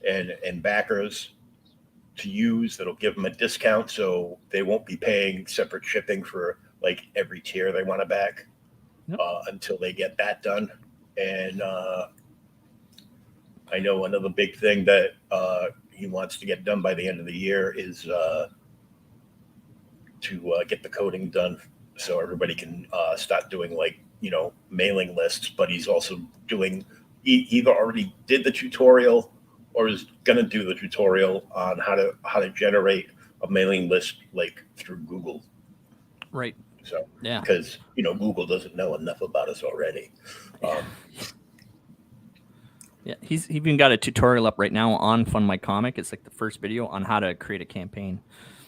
and backers to use that'll give them a discount, so they won't be paying separate shipping for like every tier they want to back Yep. until they get that done. And I know another big thing that he wants to get done by the end of the year is to get the coding done so everybody can start doing like mailing lists. But he's also doing he either already did the tutorial or is going to do the tutorial on how to generate a mailing list like through Google. Right. So Yeah. because Google doesn't know enough about us already. Um, Yeah. He's even got a tutorial up right now on Fund My Comic. It's like the first video on how to create a campaign.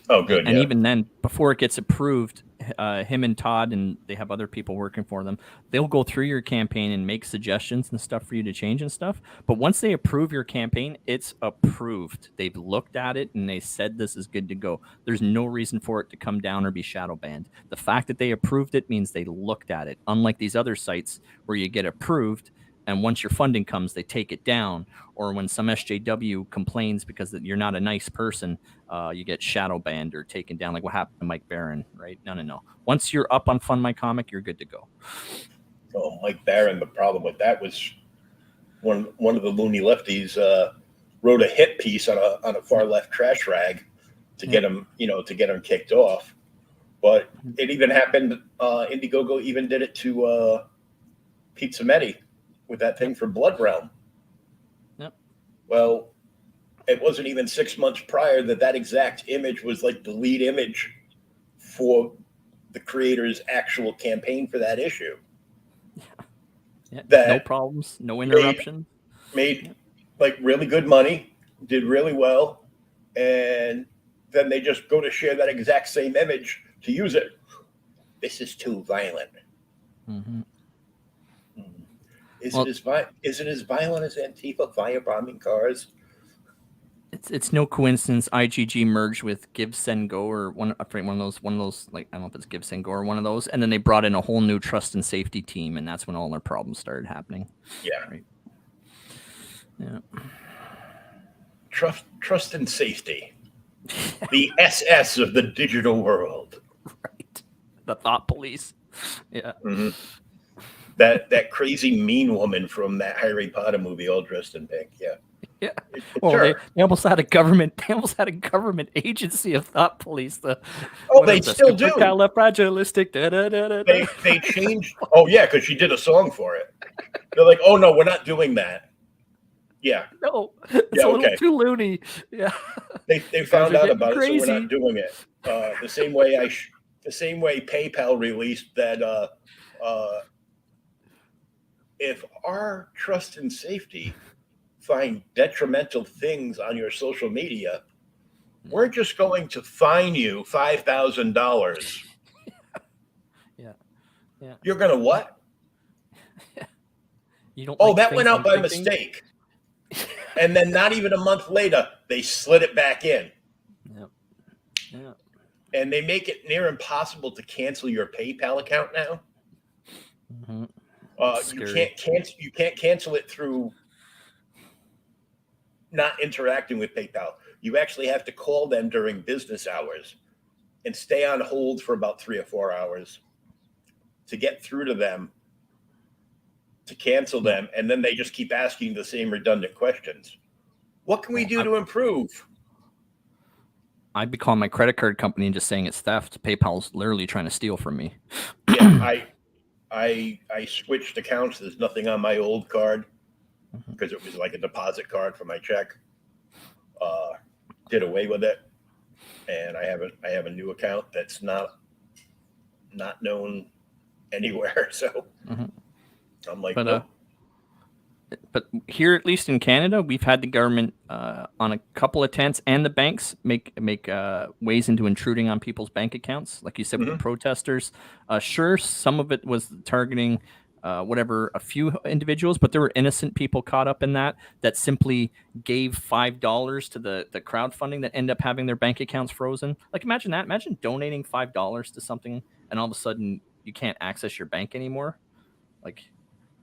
oh, good, And yeah, even then, before it gets approved, him and Todd, and they have other people working for them, they'll go through your campaign and make suggestions and stuff for you to change and stuff. But once they approve your campaign, it's approved. They've looked at it and they said this is good to go. There's no reason for it to come down or be shadow banned. The fact that they approved it means they looked at it. Unlike these other sites where you get approved and once your funding comes, they take it down. Or when some SJW complains because you're not a nice person, you get shadow banned or taken down, like what happened to Mike Barron, right? No. Once you're up on Fund My Comic, you're good to go. oh, Mike Barron. The problem with that was one of the loony lefties wrote a hit piece on a far left trash rag to get him kicked off. But it even happened. Indiegogo even did it to Pete Sametti with that thing for Blood Realm. Yep. Well, it wasn't even 6 months prior that exact image was like the lead image for the creator's actual campaign for that issue. Yeah. That No problems, no made interruption. made like really good money, did really well, and then they just go to share that exact same image to use it. This is too violent. Mm-hmm. Is Well, it as violent as Antifa firebombing cars? it's no coincidence IGG merged with Give Send Go or one of those, like I don't know if it's Give Send Go or one of those, and then they brought in a whole new trust and safety team, and that's when all their problems started happening. Yeah. Right. Yeah. Trust and safety. The SS of the digital world. Right. The thought police. Yeah. Mm-hmm. That crazy mean woman from that Harry Potter movie, all dressed in pink. Yeah. Yeah. It's Well, her. they almost had a government. They almost had a government agency of thought police. They still do. Supercalifragilistic. They changed. Oh yeah, because she did a song for it. They're like, oh no, we're not doing that. Yeah. No, it's a little too loony. Yeah. They found out about it, so we're not crazy. doing it. The same way PayPal released that if our trust and safety find detrimental things on your social media, we're just going to fine you $5,000. Yeah. Yeah. You're gonna what? You don't. Oh, like that things went out by clicking? mistake. And then not even a month later, they slid it back in. Yep. Yeah. And they make it near impossible to cancel your PayPal account now. Mm-hmm. You can't cancel it through not interacting with PayPal. You actually have to call them during business hours and stay on hold for about 3 or 4 hours to get through to them to cancel them, and then they just keep asking the same redundant questions. What can we do to improve? I'd be calling my credit card company and just saying it's theft. PayPal's literally trying to steal from me. Yeah, I switched accounts. There's nothing on my old card because it was like a deposit card for my check. Did away with it, and I have a new account that's not known anywhere. So I'm like, nope. But here, at least in Canada, we've had the government on a couple of tents and the banks make ways into intruding on people's bank accounts, like you said with the protesters. Sure, some of it was targeting a few individuals, but there were innocent people caught up in that simply gave $5 to the crowdfunding that end up having their bank accounts frozen. Like, imagine that. Imagine donating $5 to something and all of a sudden you can't access your bank anymore. Like,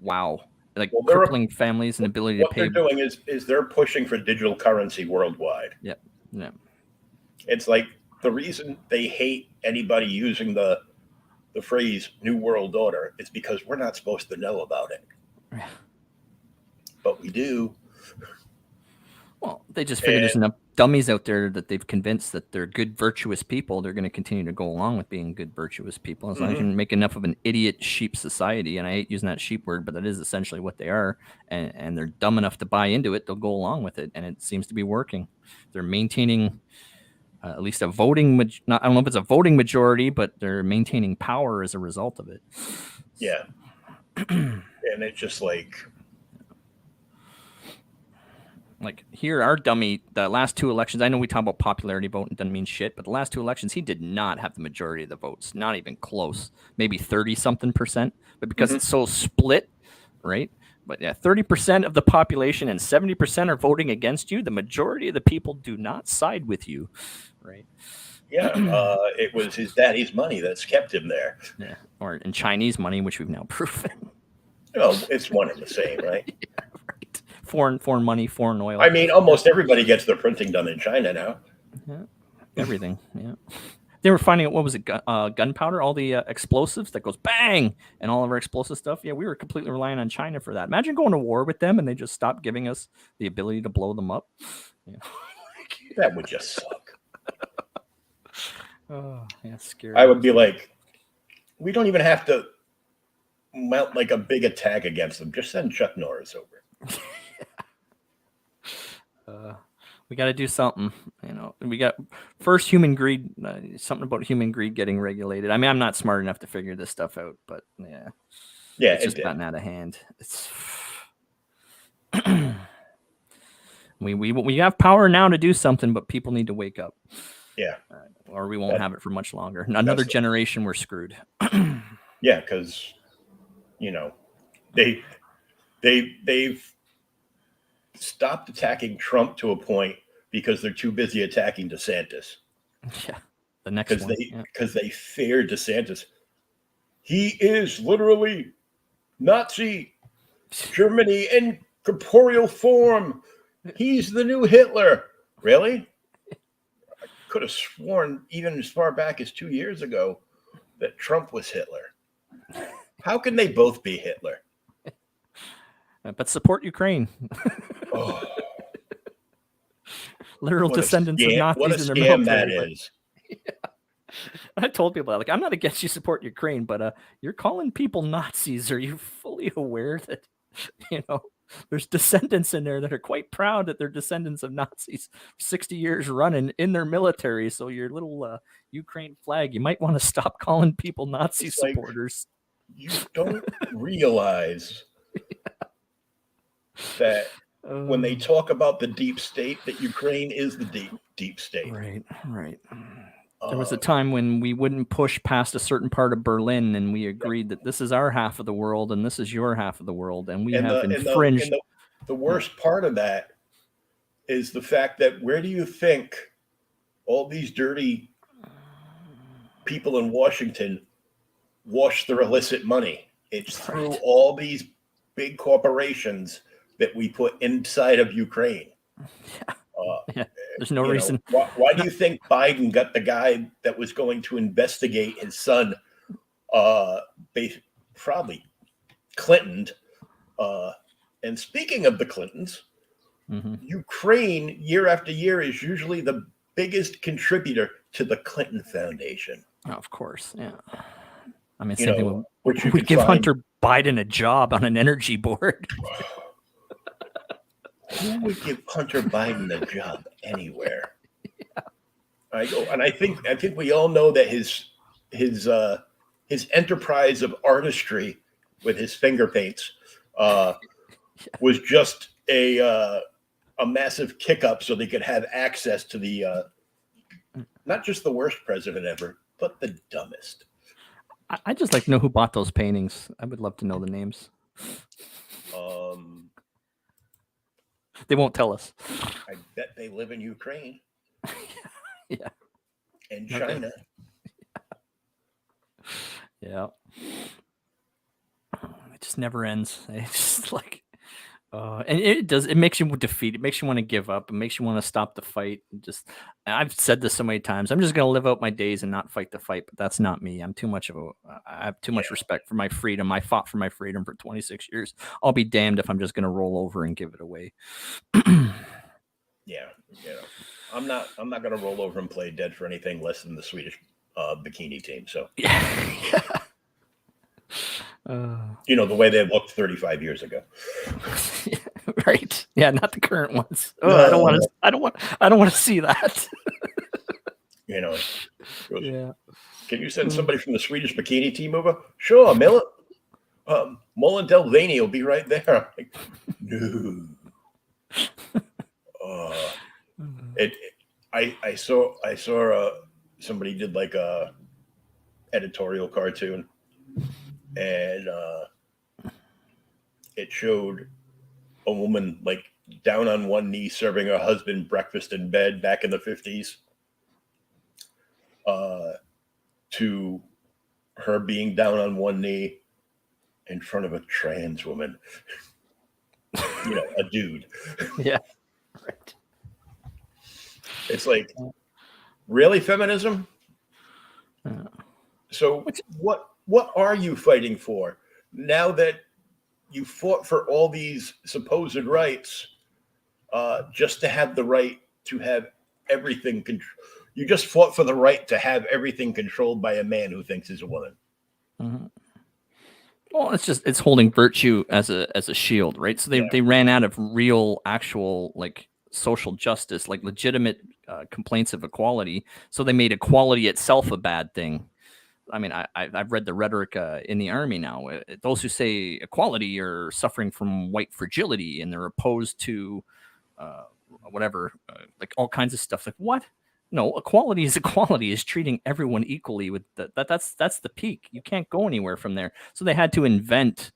wow. Like, crippling families and ability to pay. What they're doing is they're pushing for digital currency worldwide. Yeah. It's like the reason they hate anybody using the phrase New World Order is because we're not supposed to know about it. But we do. Well, they just figure there's enough dummies out there that they've convinced that they're good, virtuous people. They're going to continue to go along with being good, virtuous people. As long as you can make enough of an idiot sheep society, and I hate using that sheep word, but that is essentially what they are, and they're dumb enough to buy into it, they'll go along with it, and it seems to be working. They're maintaining at least a voting, I don't know if it's a voting majority, but they're maintaining power as a result of it. Yeah. And it's just like here, our dummy, the last two elections, I know we talk about popularity vote and doesn't mean shit, but the last two elections, he did not have the majority of the votes, not even close, maybe 30-something%, but because it's so split, right? But yeah, 30% of the population and 70% are voting against you. The majority of the people do not side with you, right? Yeah, it was his daddy's money that's kept him there. Yeah, or in Chinese money, which we've now proven. Oh, it's one and the same, right? Yeah, right. Foreign money, foreign oil. I mean, almost everybody gets their printing done in China now. Yeah, everything. Yeah. They were finding out, what was it, gunpowder, all the explosives that goes bang, and all of our explosive stuff. Yeah, we were completely relying on China for that. Imagine going to war with them and they just stopped giving us the ability to blow them up. Yeah. That would just suck. Oh, yeah, scary. I would be like, we don't even have to mount like a big attack against them. Just send Chuck Norris over. We got to do something, we got first human greed, something about human greed getting regulated. I mean, I'm not smart enough to figure this stuff out, but it's just gotten out of hand. It's we have power now to do something, but people need to wake up. Yeah. Or we won't have it for much longer. Another generation, we're screwed. Yeah, because they've stopped attacking Trump to a point because they're too busy attacking DeSantis. Yeah, the next one. Because they fear DeSantis. He is literally Nazi Germany in corporeal form. He's the new Hitler. Really? I could have sworn even as far back as 2 years ago that Trump was Hitler. How can they both be Hitler? But support Ukraine. Oh. Literal descendants of Nazis in their military. That is. Yeah. I told people, I'm not against you support Ukraine, but you're calling people Nazis. Are you fully aware that, there's descendants in there that are quite proud that they're descendants of Nazis 60 years running in their military. So your little Ukraine flag, you might want to stop calling people Nazi supporters. You don't realize that when they talk about the deep state, that Ukraine is the deep state. Right. There was a time when we wouldn't push past a certain part of Berlin, and we agreed that this is our half of the world and this is your half of the world, and we have infringed. The worst part of that is the fact that where do you think all these dirty people in Washington wash their illicit money? It's through all these big corporations that we put inside of Ukraine. There's no reason. Why do you think Biden got the guy that was going to investigate his son, probably Clinton, And speaking of the Clintons, Hmm. Ukraine year after year is usually the biggest contributor to the Clinton Foundation. Oh, of course, yeah. I mean, You same thing know, which you we could give find. Hunter Biden a job on an energy board. Who would give Hunter Biden a job anywhere? I go, and I think we all know that his his enterprise of artistry with his finger paints uh, was just a massive kick up so they could have access to the not just the worst president ever, but the dumbest. I just like to know who bought those paintings. I would love to know the names. Um, They won't tell us. I bet they live in Ukraine Yeah. and Okay. China. Yeah. It just never ends. It's just like, and it does. It makes you defeat. It makes you want to give up. It makes you want to stop the fight. I've said this so many times. I'm just gonna live out my days and not fight the fight. But that's not me. I'm too much of a. I have too much Yeah, respect for my freedom. I fought for my freedom for 26 years. I'll be damned if I'm just gonna roll over and give it away. yeah. I'm not gonna roll over and play dead for anything less than the Swedish bikini team. So Yeah. the way they looked 35 years ago. Right. Yeah, not the current ones. Oh, I don't want to. I don't want to see that. Goes, can you send somebody from the Swedish bikini team over? Sure, Miller. Mullen Delvaney will be right there. I'm like, no. I saw somebody did like a editorial cartoon, and it showed a woman like down on one knee serving her husband breakfast in bed back in the 50s, to her being down on one knee in front of a trans woman, a dude. Yeah. Right. It's like, really, feminism? So what are you fighting for now that you fought for all these supposed rights, just to have the right to have everything you just fought for the right to have everything controlled by a man who thinks he's a woman. Mm-hmm. Well, it's holding virtue as a shield, right? So they ran out of real, actual like social justice, like legitimate complaints of equality. So they made equality itself a bad thing. I mean, I've read the rhetoric in the army now. Those who say equality are suffering from white fragility, and they're opposed to whatever, like all kinds of stuff. Like what? No, equality is equality. Is treating everyone equally. With that's the peak. You can't go anywhere from there. So they had to invent,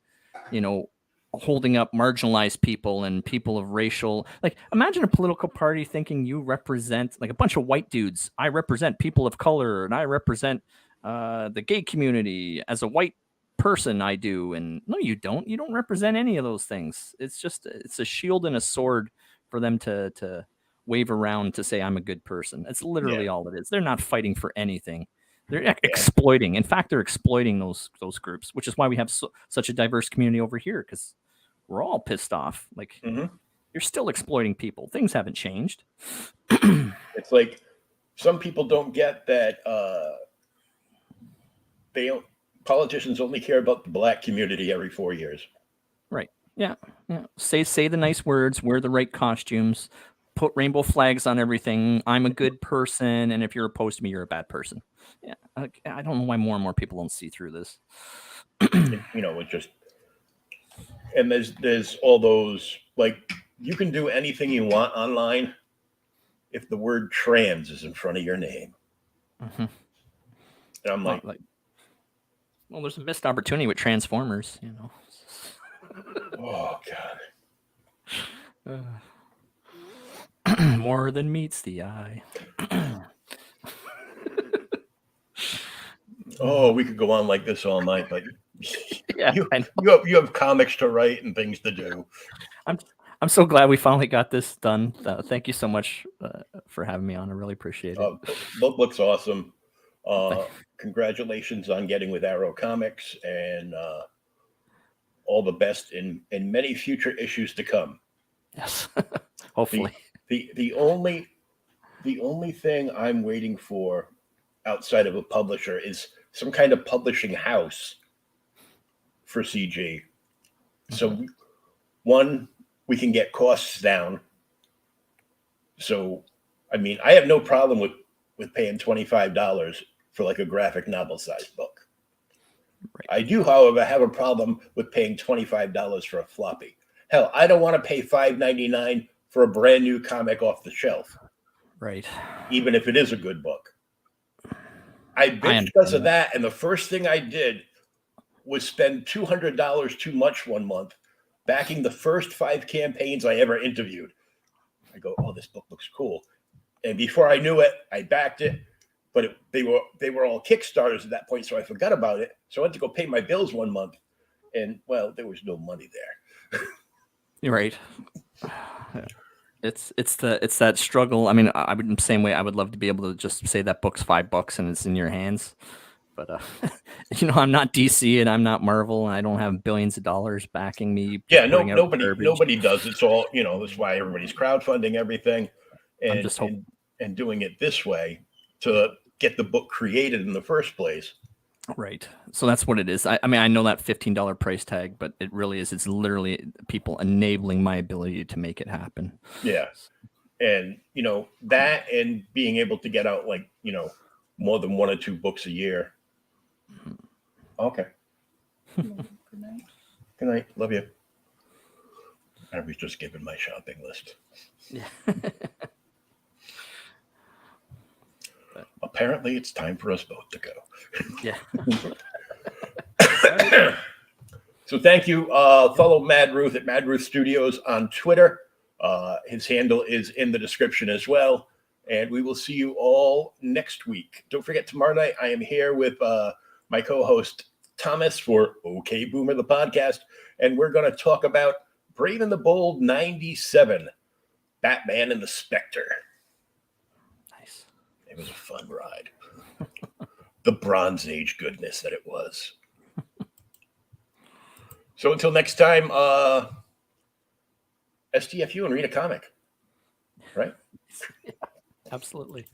holding up marginalized people and people of racial. Like imagine a political party thinking you represent like a bunch of white dudes. I represent people of color, and I represent the gay community as a white person. I do, and no, you don't. You don't represent any of those things. It's a shield and a sword for them to wave around to say I'm a good person. That's literally all it is. They're not fighting for anything. They're exploiting. In fact, they're exploiting those groups, which is why we have such a diverse community over here, because we're all pissed off. Like you're still exploiting people. Things haven't changed. It's like some people don't get that politicians only care about the black community every 4 years. Right. Yeah. Say the nice words, wear the right costumes, put rainbow flags on everything. I'm a good person, and if you're opposed to me, you're a bad person. Yeah. I don't know why more and more people don't see through this. It's just, and there's all those, like, you can do anything you want online if the word trans is in front of your name. Mm-hmm. And I'm like, well, there's a missed opportunity with Transformers, Oh God. More than meets the eye. Oh, we could go on like this all night, but you I know. you have comics to write and things to do. I'm so glad we finally got this done. Thank you so much for having me on. I really appreciate it. Book looks awesome. Congratulations on getting with Arrow Comics, and all the best in many future issues to come. Yes. The Hopefully. the only thing I'm waiting for outside of a publisher is some kind of publishing house for CG. So one, we can get costs down. So, I mean, I have no problem with paying $25 for like a graphic novel sized book. Right. I do, however, have a problem with paying $25 for a floppy. Hell, I don't want to pay $5.99 for a brand new comic off the shelf, Right. even if it is a good book. I I bitched because of understand that, and the first thing I did was spend $200 too much one month backing the first 5 campaigns I ever interviewed. I go, oh, this book looks cool. And before I knew it, I backed it. But they were all Kickstarters at that point, so I forgot about it. So I went to go pay my bills one month, and well, there was no money there. You're right. It's that struggle. I mean, I would the same way. I would love to be able to just say that book's $5 and it's in your hands. But I'm not DC and I'm not Marvel, and I don't have billions of dollars backing me. Yeah, nobody does. It's all that's why everybody's crowdfunding everything, and doing it this way to get the book created in the first place. Right. So that's what it is. I mean, I know that $15 price tag, but it really is. It's literally people enabling my ability to make it happen. Yeah. And, that and being able to get out more than 1 or 2 books a year. Okay. Good night. Good night. Love you. I was just giving my shopping list. Yeah. Apparently, it's time for us both to go. Yeah. So thank you. Follow Mad Ruth at Mad Ruth Studios on Twitter. His handle is in the description as well. And we will see you all next week. Don't forget, tomorrow night, I am here with my co-host, Thomas, for OK Boomer, the podcast. And we're going to talk about Brave and the Bold 97, Batman and the Spectre. Nice. It was a fun ride. The Bronze Age goodness that it was. So until next time, STFU and read a comic, right? Yeah, absolutely.